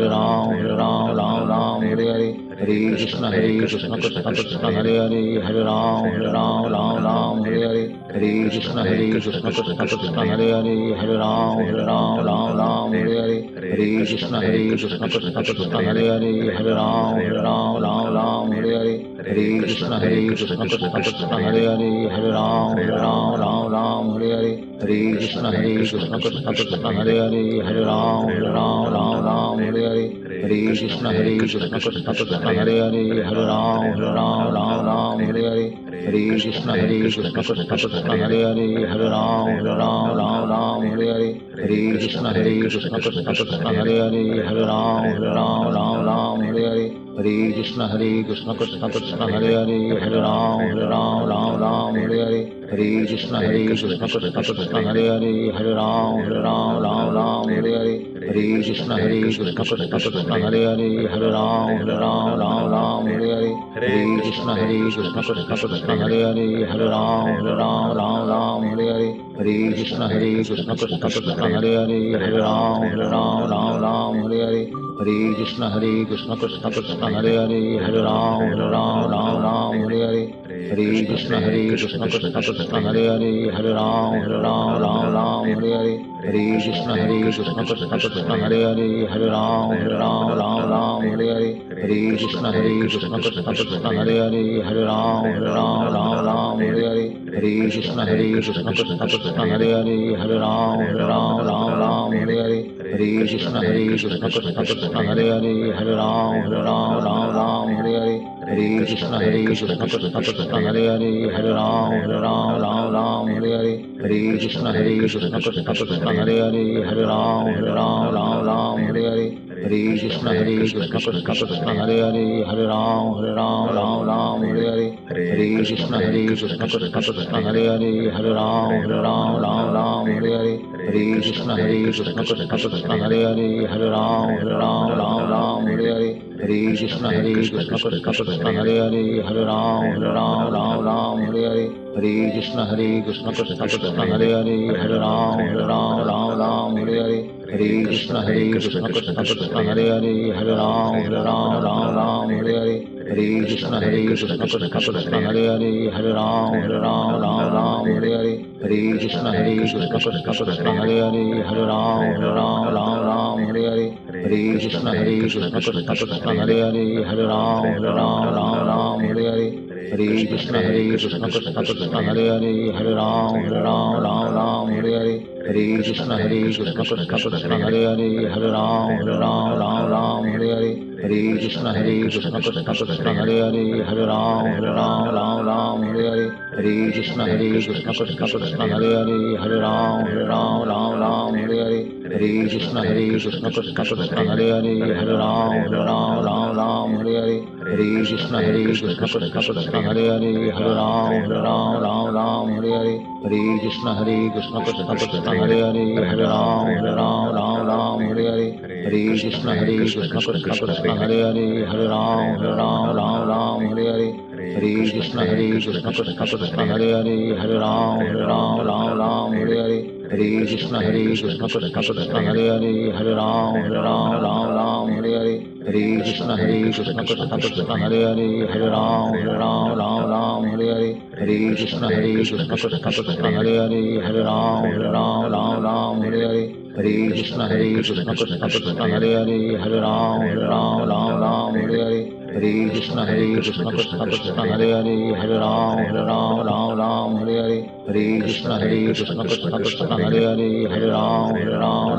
Hare Ram Hare Hare Hare Krishna Krishna Krishna Hare Hare Hare Ram Hare Hare Hare Krishna Krishna Krishna Hare Hare Hare Ram Hare Hare Hare Krishna Krishna Krishna Hare Hare Hare Ram Hare Hare Hare Krishna Krishna Krishna Hare Hare Hare Ram Hare Hare Hare Krishna Krishna Krishna Hare Hare Hare Ram Hare Hare Hare Krishna Krishna Krishna Hare Hare Hare Ram Hare Hare Hare Krishna Krishna Krishna Hare Hare Hare Ram Hare Hare Hare Krishna Krishna Krishna Hare Hare Hare Ram Hare Hare Hare Krishna Krishna Krishna Hare Hare Hare Ram Hare Hare Hare Krishna Krishna Krishna Hare Hare Hare Ram Hare Hare Hare Krishna Krishna Krishna Hare Hare Hare Ram Hare Hare Hare Krishna Krishna Krishna Hare Hare Hare Ram Hare Hare Hare Krishna Krishna Krishna Hare Hare Hare Ram Hare Hare Hare Krishna Krishna Krishna Hare Hare Hare Ram Hare Hare Hare Krishna Krishna Krishna Hare Hare Hare Ram Hare Hare Hare Krishna Krishna Krishna Hare Hare Hare Ram Hare Hare Hare Krishna Krishna Krishna Hare Hare Hare Ram Hare Hare Hare Krishna Krishna Krishna Hare Hare Hare Ram Hare Hare Hare Krishna Krishna Krishna Hare Hare Hare Ram Hare Hare Hare Krishna Krishna Krishna Hare Hare Hare Ram Hare Hare Hare Krishna Krishna Krishna Hare Hare Hare Ram Hare Hare Hare Krishna Krishna Krishna Hare Hare Hare Ram Hare Hare Hare Krishna Krishna Krishna Hare Hare Hare Ram Hare Hare Hare Krishna Krishna Krishna Hare Hare Hare Ram Hare Hare Hare Krishna Krishna Krishna Hare Hare Hare Ram Hare Hare Hare Krishna Krishna Krishna Hare Hare Hare Ram Ram Hare Hare Hare Krishna Krishna Krishna Hare Hare Hare Ram Ram Hare Hare Hare Krishna Krishna Krishna Hare Hare Hare Ram Ram Hare Hare Hare Krishna Krishna Krishna Hare Hare Hare Ram Hare Hare Hare Krishna Krishna Krishna Hare Hare Hare Ram Hare Hare Hare Krishna Krishna Krishna Hare Hare Hare Ram Hare Hare Hare Krishna Krishna Krishna Hare Hare Hare Ram Hare Hare Hare Krishna Krishna Krishna Hare Hare Hare Ram Hare Hare Hare Krishna Krishna Krishna Hare Hare Hare Ram Hare Hare Hare Krishna Krishna Krishna Hare Hare Hare Ram Hare Hare Hare Krishna Krishna Krishna Hare Hare Hare Ram Hare Hare Hare Krishna Krishna Krishna Hare Hare Hare Ram Hare Hare Hare Krishna Krishna Krishna Hare Hare Hare Ram Hare Hare Hare Krishna Krishna Krishna Hare Hare Hare Ram Hare Hare Hare Krishna Krishna Krishna Hare Hare Hare Ram Hare Hare Hare Krishna Krishna Krishna Hare Hare Hare Ram Hare Hare Hare Krishna Krishna Krishna Hare Hare Hare Ram Hare Hare Hare Krishna Krishna Krishna Hare Hare Hare Ram Hare Hare Hare Krishna Krishna Krishna Hare Hare Hare Ram Hare Hare Hare Krishna Krishna Krishna Hare Hare Hare Ram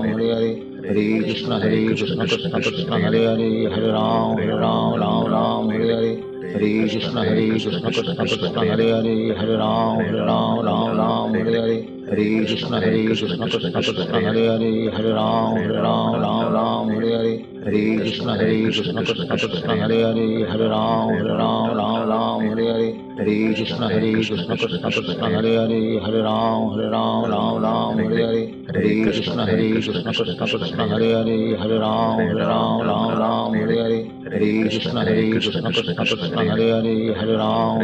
Hare Hare Hare Krishna Krishna Krishna Hare Hare Hare Ram Hare Hare Hare Krishna Krishna Krishna Hare Hare Hare Ram Hare Hare Hare Krishna Krishna Krishna Hare Hare Hare Ram Hare Hare Hare Krishna Krishna Krishna Hare Hare Hare Ram Hare Hare Hare Krishna Krishna Krishna Hare Hare Hare Ram Hare Hare Hare Krishna Krishna Krishna Hare Hare Hare Ram Hare Hare Hare Krishna Krishna Krishna Hare Hare Hare Ram Hare Hare Hare Krishna Krishna Krishna Hare Hare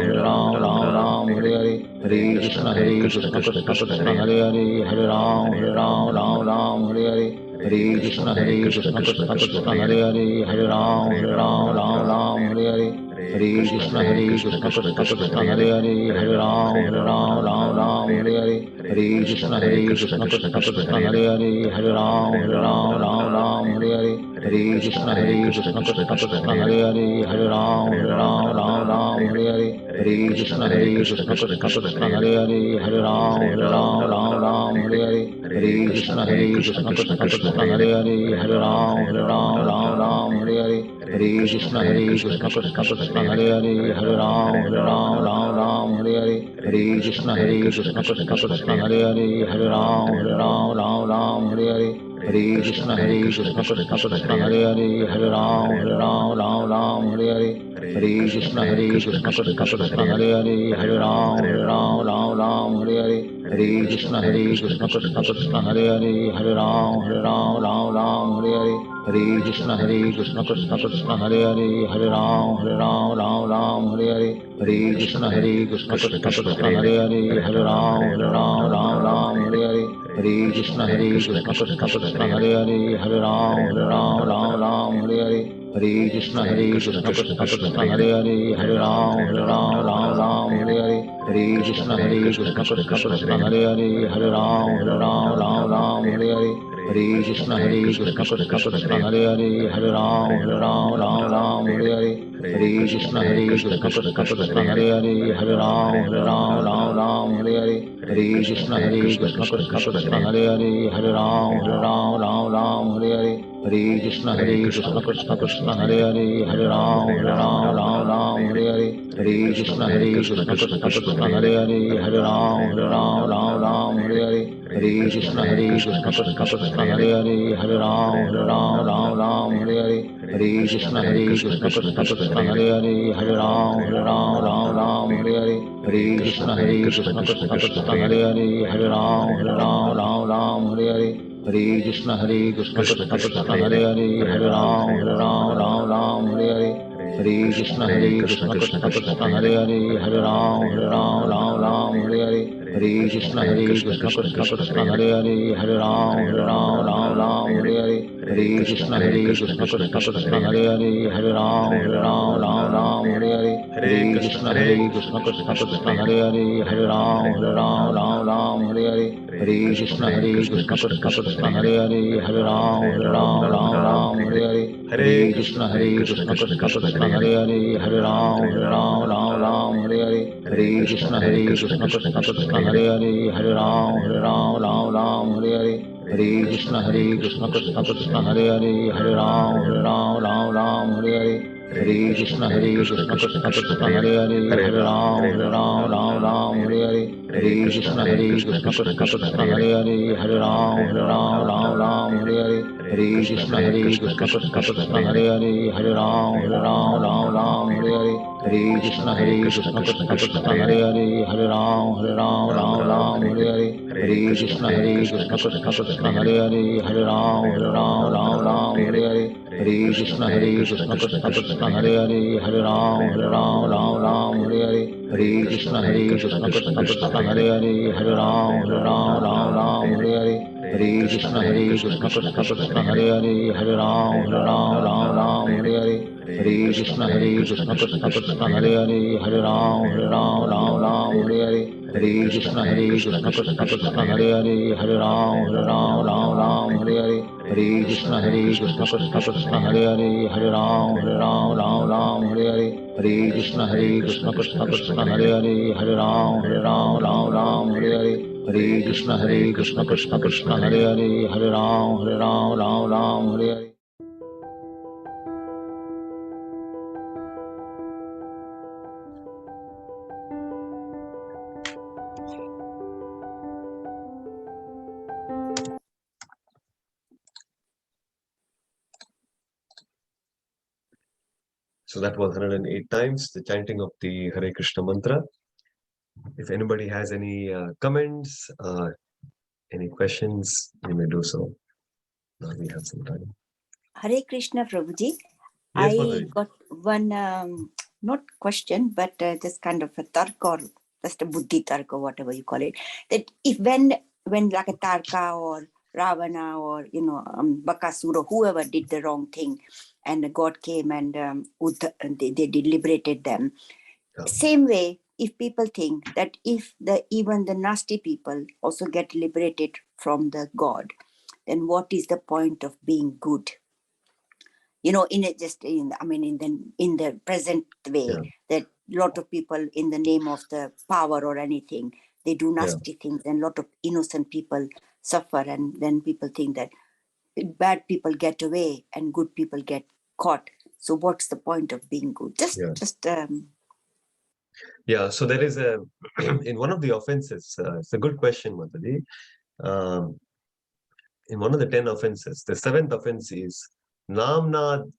Hare Ram Hare Hare Hare Krishna Krishna Krishna Hare Hare Hare Ram Hare Hare Hare Krishna Krishna Krishna Hare Hare Hare Ram Hare Hare Hare Krishna Krishna Krishna Hare Hare Hare Ram Hare Hare Hare Krishna Krishna Krishna Hare Hare Hare Ram Hare Hare Hare Krishna Krishna Krishna Hare Hare Hare Ram Hare Hare Hare Krishna Krishna Krishna Hare Hare Hare Ram Hare Hare Hare Krishna Krishna Krishna Hare Hare Hare Ram Hare Hare Hare Krishna Krishna Krishna Hare Hare Hare Ram Hare Hare Hare Krishna Krishna Krishna Hare Hare Hare Ram Hare Hare Hare Krishna Krishna Krishna Hare Hare Hare Ram Hare Hare Hare Krishna Krishna Krishna Hare Hare Hare Ram Hare Hare Hare Krishna Krishna Krishna Hare Hare Hare Ram Hare Hare Hare Krishna Krishna Krishna Hare Hare Hare Ram Hare Hare Hare Krishna Krishna Krishna Hare Hare Hare Ram Hare Hare Hare Krishna Krishna Krishna Hare Hare Hare Ram Hare Hare Hare Krishna Krishna Krishna Hare Hare Hare Ram Hare Hare Hare Krishna Krishna Krishna Hare Hare Hare Ram Hare Hare Hare Krishna Krishna Krishna Hare Hare Hare Ram Hare Hare Hare Krishna Krishna Krishna Hare Hare Hare Ram Hare Hare Hare Krishna Krishna Krishna Hare Hare Hare Ram Hare Hare Hare Krishna Krishna Krishna Hare Hare Hare Ram Hare Hare Hare Krishna Krishna Krishna Hare Hare Hare Ram Hare Hare Hare Krishna Krishna Krishna Hare Hare Hare Ram Hare Hare Hare Krishna Krishna Krishna Hare Hare Hare Ram Hare Hare Hare Krishna Krishna Krishna Hare Hare Hare Ram Hare Hare Hare Krishna Krishna Krishna Hare Hare Hare Ram Hare Krishna Krishna Krishna Hare Hare Hare Ram Ram Hare Hare Hare Krishna Krishna Krishna Hare Hare Hare Ram Ram Hare Hare Hare Krishna Krishna Krishna Hare Hare Hare Ram Ram Hare Hare Hare Krishna Krishna Krishna Hare Hare Hare Ram Ram Hare Hare Hare Krishna Krishna Krishna Hare Hare Hare Ram Ram Hare Hare Hare Krishna Krishna Krishna Hare Hare Hare Ram Hare Hare Hare Krishna Krishna Krishna Hare Hare Hare Ram Hare Hare Hare Krishna Krishna Krishna Hare Hare Hare Ram Hare Hare Hare Krishna Krishna Krishna Hare Hare Hare Ram Hare Hare Hare Krishna Krishna Krishna Hare Hare Hare Ram Hare Hare Hare Krishna Krishna Krishna Hare Hare Hare Ram Hare Hare Hare Krishna Krishna Krishna Hare Hare Hare Ram Hare Hare Hare Krishna Krishna Krishna Hare Hare Hare Ram Hare Hare Hare Krishna Krishna Krishna Hare Hare Hare Ram Hare Hare Hare Krishna Krishna Krishna Hare Hare Hare Ram Hare Hare Hare Krishna Krishna Krishna Hare Hare Hare Ram Hare Hare Hare Krishna Krishna Krishna Hare Hare Hare Ram Hare Hare Hare Krishna Krishna Krishna Hare Hare Hare Ram Hare Hare. So that was 108 times the chanting of the Hare Krishna mantra. If anybody has any comments, any questions, you may do so. Now we have some time. Hare Krishna, Prabhuji. Yes, I Madhavi. got one, not question, but just kind of a tarka or just a buddhi tarka, whatever you call it. That if when like a Tarka or Ravana or Bakasura, whoever did the wrong thing, and God came and they liberated them. Yeah. Same way, if people think that if even the nasty people also get liberated from the God, then what is the point of being good? In the present way, Yeah. that lot of people in the name of the power or anything, they do nasty things, and lot of innocent people suffer, and then people think that bad people get away and good people get caught. So what's the point of being good? Yeah, so there is a in one of the offenses, it's a good question, Madhavi. In one of the 10 offenses, the 7th offense is Namnad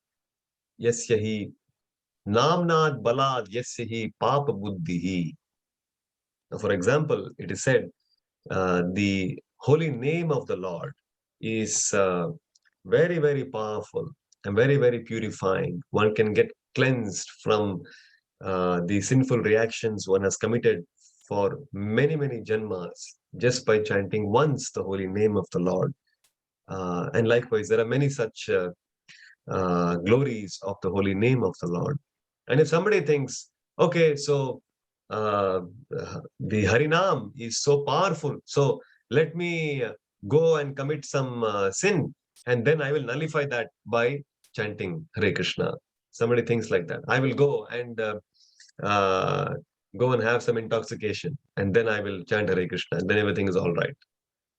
Yasyahi Namnad Balad Yasyahi Papa Buddhihi. For example, it is said the holy name of the Lord is very, very powerful and very, very purifying. One can get cleansed from the sinful reactions one has committed for many, many janmas just by chanting once the holy name of the Lord. And likewise, there are many such glories of the holy name of the Lord. And if somebody thinks, okay, so the Harinam is so powerful, so let me go and commit some sin, and then I will nullify that by chanting Hare Krishna. Somebody thinks like that. I will go and go and have some intoxication, and then I will chant Hare Krishna, and then everything is all right.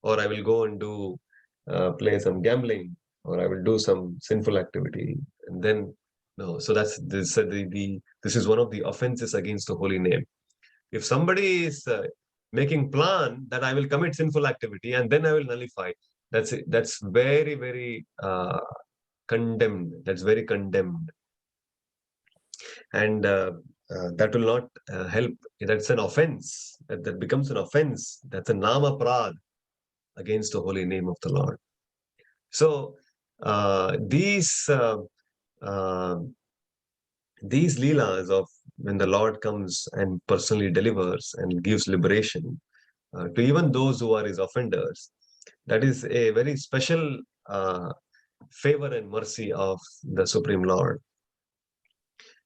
Or I will go and do play some gambling, or I will do some sinful activity, and then no. So that's this. This is one of the offenses against the holy name. If somebody is making plan that I will commit sinful activity and then I will nullify, that's it. That's very, very condemned. That's very condemned, and that will not help. That's an offense. That becomes an offense. That's a nama prad against the holy name of the Lord. So these leelas of when the Lord comes and personally delivers and gives liberation to even those who are his offenders, that is a very special favor and mercy of the Supreme Lord.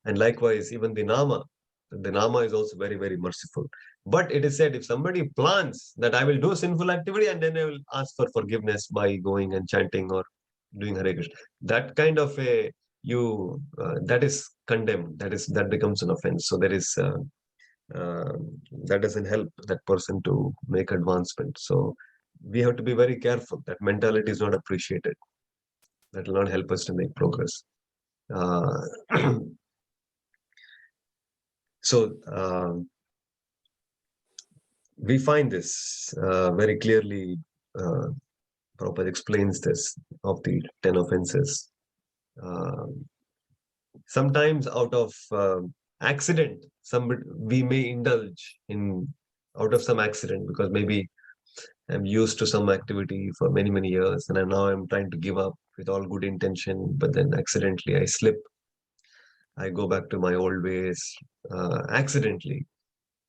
And likewise, even the Nama, the Nama is also very, very merciful. But it is said, if somebody plans that I will do a sinful activity and then I will ask for forgiveness by going and chanting or doing Hare Krishna, that kind of a that is condemned. That becomes an offense. So there is that doesn't help that person to make advancement. So we have to be very careful. That mentality is not appreciated. That will not help us to make progress. So we find this very clearly. Prabhupada explains this of the 10 offenses. Sometimes out of accident, we may indulge in out of some accident, because maybe I'm used to some activity for many, many years, and now I'm trying to give up with all good intention, but then accidentally I slip. I go back to my old ways accidentally.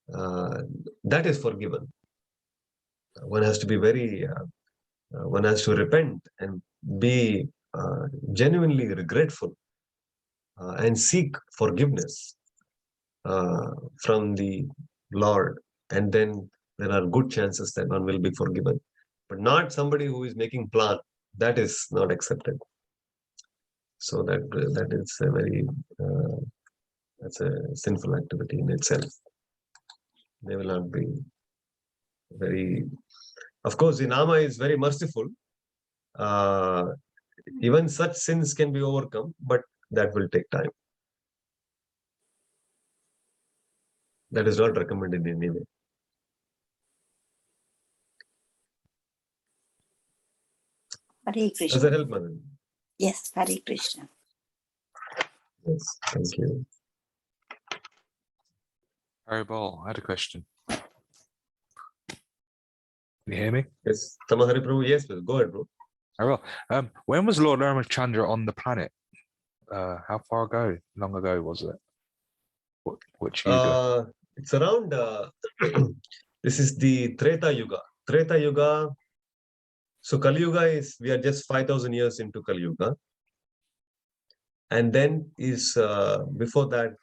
That is forgiven. One has to be one has to repent and be genuinely regretful and seek forgiveness from the Lord, and then there are good chances that one will be forgiven. But not somebody who is making plan. That is not accepted. So that is a very that's a sinful activity in itself. They will not be very. Of course, the Nama is very merciful. Even such sins can be overcome, but that will take time. That is not recommended in any way. Hare Does Krishna. that help, Madan? Yes, Hare Krishna. Yes, thank you. Haribol, I had a question. Can you hear me? Yes, Tamahari Prabhu, yes, go ahead, bro. Haribol, when was Lord Ramachandra on the planet? How far ago? Long ago was it? Which Yuga? It's around, this is the Treta Yuga. Treta Yuga, so Kali Yuga we are just 5,000 years into Kali Yuga. And then before that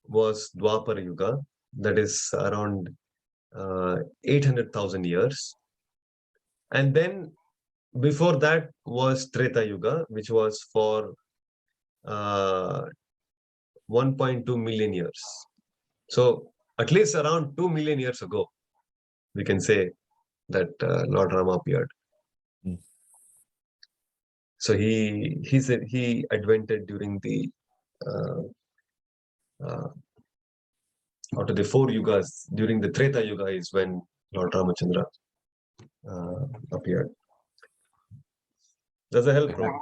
was Dwapara Yuga, that is around 800,000 years. And then before that was Treta Yuga, which was for 1.2 million years. So at least around 2 million years ago, we can say that Lord Rama appeared. So he advented during the out of the 4 yugas, during the Treta Yuga is when Lord Ramachandra appeared. Does that help, Prabhu?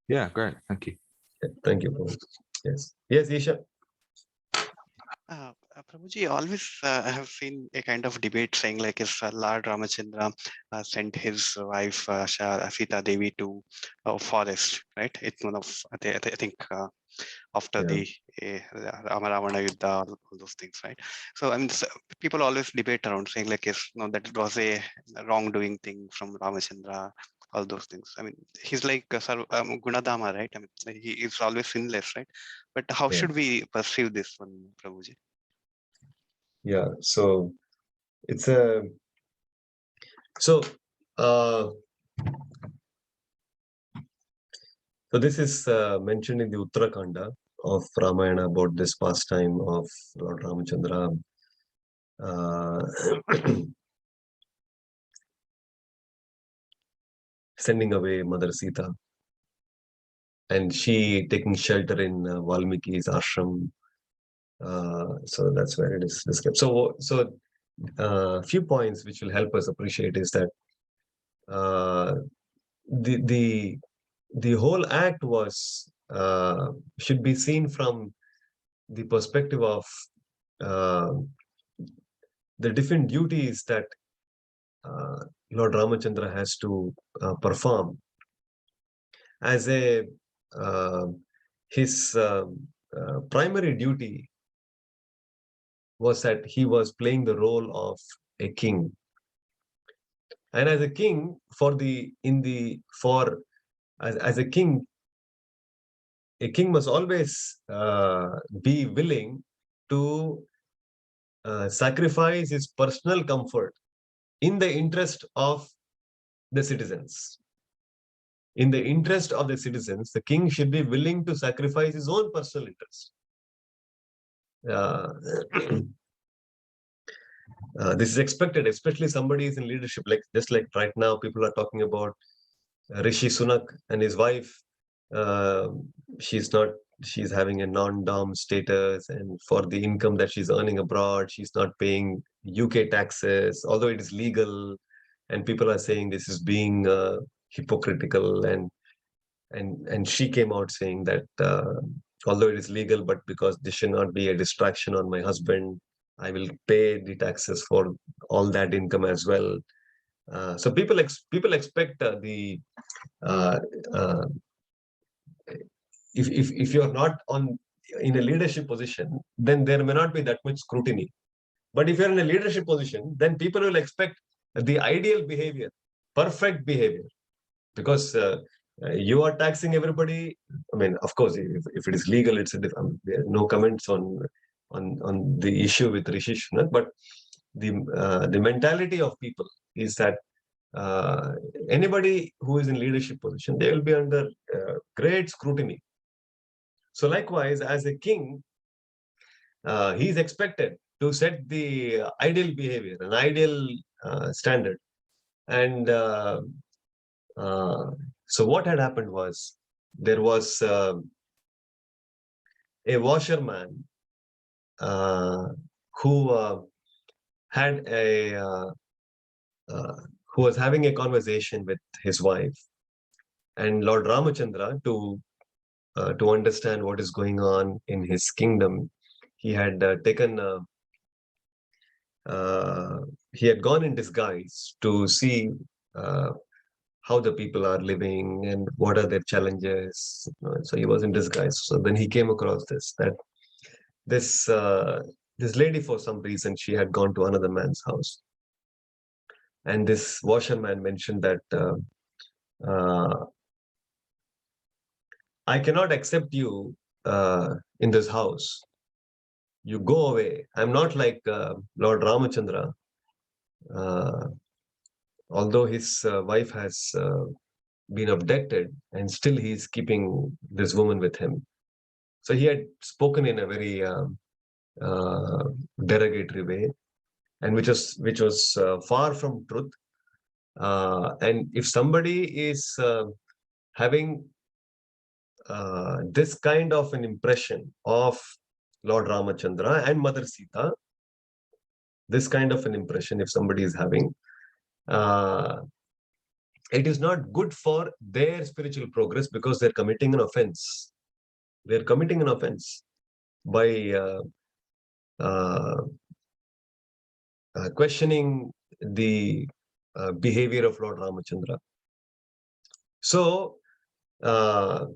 Yeah, great. Thank you. Yeah, thank you, Prabhu. Yes. Yes, Isha. Prabhuji, always I have seen a kind of debate saying like if Lord Ramachandra sent his wife Sita Devi to forest, right? It's one of, I think, after the Rama Ravana Yuddha, all those things, right? So I mean, people always debate around saying like if that was a wrongdoing thing from Ramachandra, all those things. I mean, he's like Gunadama, right? I mean, he is always sinless, right? But how should we perceive this one, Prabhuji? Yeah, so it's a so this is mentioned in the Uttarakanda of Ramayana about this pastime of Lord Ramachandra. Sending away Mother Sita, and she taking shelter in Valmiki's ashram. So that's where it is described. So few points which will help us appreciate is that the whole act was should be seen from the perspective of the different duties that Lord Ramachandra has to perform as a his primary duty was that he was playing the role of a king, and as a king as a king must always be willing to sacrifice his personal comfort in the interest of the citizens. In the interest of the citizens, the king should be willing to sacrifice his own personal interest. This is expected, especially somebody is in leadership. Like just like right now, people are talking about Rishi Sunak and his wife. She's having a non-dom status, and for the income that she's earning abroad, she's not paying UK taxes, although it is legal. And people are saying this is being hypocritical, and she came out saying that although it is legal, but because this should not be a distraction on my husband, I will pay the taxes for all that income as well. So people expect the if you're not in a leadership position, then there may not be that much scrutiny. But if you're in a leadership position, then people will expect the ideal behavior, perfect behavior, because you are taxing everybody. I mean, of course, if it is legal, it's there are no comments on the issue with Rishi Sunak, but the mentality of people is that anybody who is in leadership position, they will be under great scrutiny. So likewise, as a king, he is expected to set the ideal behavior, an ideal standard. And so what had happened was, there was a washerman who had who was having a conversation with his wife, and Lord Ramachandra, to understand what is going on in his kingdom, he had he had gone in disguise to see how the people are living and what are their challenges. So he was in disguise. So then he came across this lady, for some reason, she had gone to another man's house. And this washerman mentioned that I cannot accept you in this house. You go away. I'm not like Lord Ramachandra. Although his wife has been abducted, and still he's keeping this woman with him. So he had spoken in a very derogatory way, and which was far from truth. And if somebody is having this kind of an impression of Lord Ramachandra and Mother Sita, this kind of an impression, if somebody is having, it is not good for their spiritual progress, because they're committing an offense. They're committing an offense by questioning the behavior of Lord Ramachandra. So, to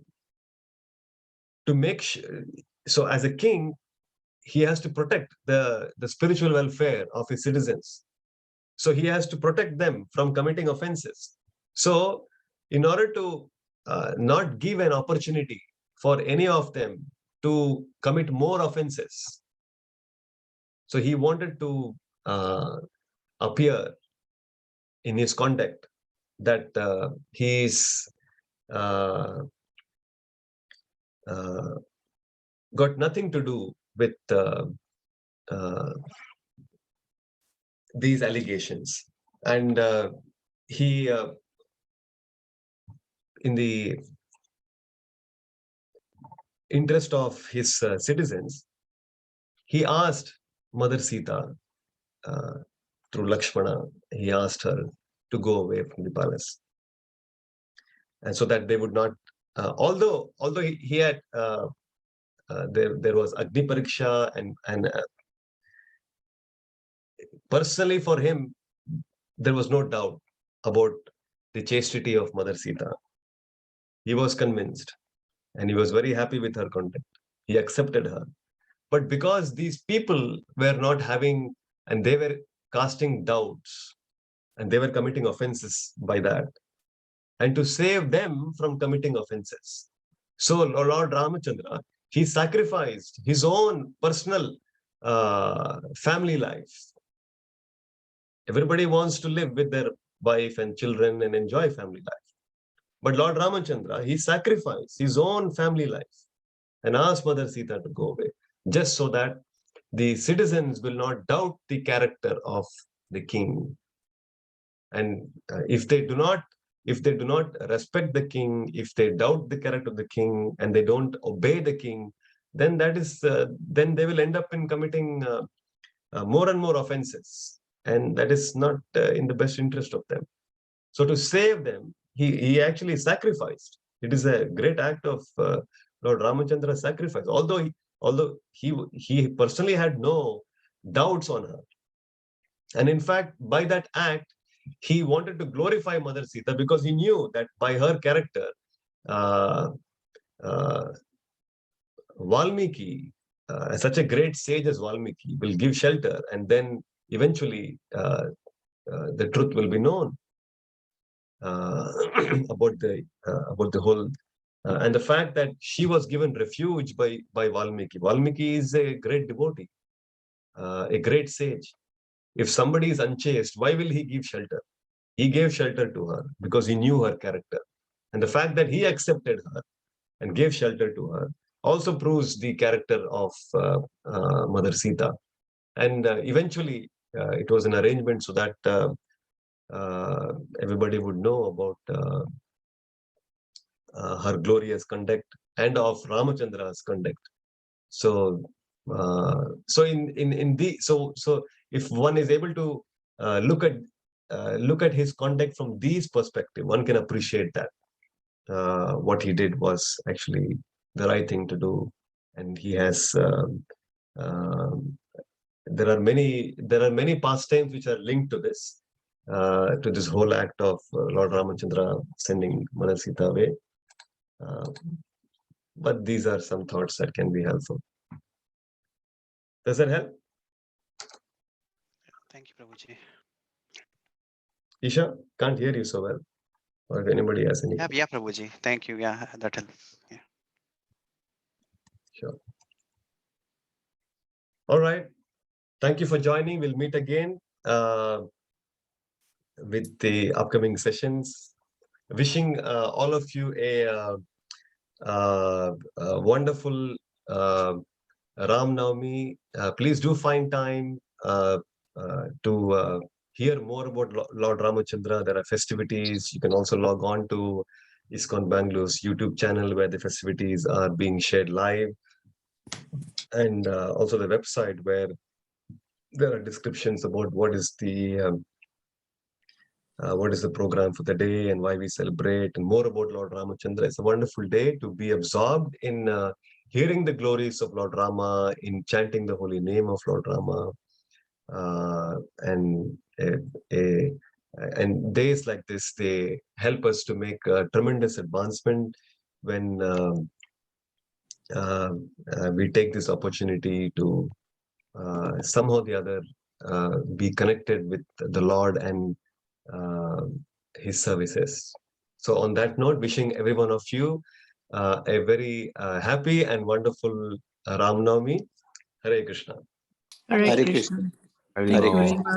make sure, so as a king, he has to protect the spiritual welfare of his citizens. So he has to protect them from committing offenses. So in order to not give an opportunity for any of them to commit more offenses, so he wanted to appear in his conduct that he is got nothing to do with these allegations. And he, in the interest of his citizens, he asked Mother Sita, through Lakshmana, he asked her to go away from the palace. And so that they would not, although he had, there was Agni Pariksha, and personally for him, there was no doubt about the chastity of Mother Sita. He was convinced, and he was very happy with her conduct. He accepted her. But because these people were not having, and they were casting doubts, and they were committing offenses by that, and to save them from committing offenses, so Lord Ramachandra, he sacrificed his own personal family life. Everybody wants to live with their wife and children and enjoy family life. But Lord Ramachandra, he sacrificed his own family life and asked Mother Sita to go away, just so that the citizens will not doubt the character of the king. And if they do not respect the king, if they doubt the character of the king and they don't obey the king, then then they will end up in committing more and more offenses, and that is not in the best interest of them. So to save them, he actually sacrificed. It is a great act of Lord Ramachandra's sacrifice. Although he personally had no doubts on her, and in fact, by that act, he wanted to glorify Mother Sita because he knew that by her character, Valmiki, such a great sage as Valmiki, will give shelter, and then eventually the truth will be known about the whole. And the fact that she was given refuge by Valmiki. Valmiki is a great devotee, a great sage. If somebody is unchaste, why will he give shelter? He gave shelter to her because he knew her character. And the fact that he accepted her and gave shelter to her also proves the character of Mother Sita. And eventually, it was an arrangement so that everybody would know about her glorious conduct and of Ramachandra's conduct. So, so if one is able to look at his conduct from these perspective, one can appreciate that what he did was actually the right thing to do, and he has. There are many pastimes which are linked to this whole act of Lord Ramachandra sending Mother Sita away. But these are some thoughts that can be helpful. Does that help? Thank you, Prabhuji. Isha, can't hear you so well. Or if anybody has any. Yeah, Prabhuji. Thank you. Yeah, that helps. Yeah. Sure. All right. Thank you for joining. We'll meet again with the upcoming sessions. Wishing all of you a wonderful Ram Navami. Please do find time to hear more about Lord Ramachandra. There are festivities. You can also log on to ISKCON Bangalore's YouTube channel where the festivities are being shared live, and also the website where there are descriptions about what is the program for the day and why we celebrate, and more about Lord Ramachandra. It's a wonderful day to be absorbed in hearing the glories of Lord Rama, in chanting the holy name of Lord Rama, and days like this, they help us to make a tremendous advancement when we take this opportunity to somehow or the other be connected with the Lord and his services. So on that note, wishing every one of you a very happy and wonderful Ram Navami. Hare Krishna. Hare Hare Krishna. Krishna. Thank Hare you very Krishna. much.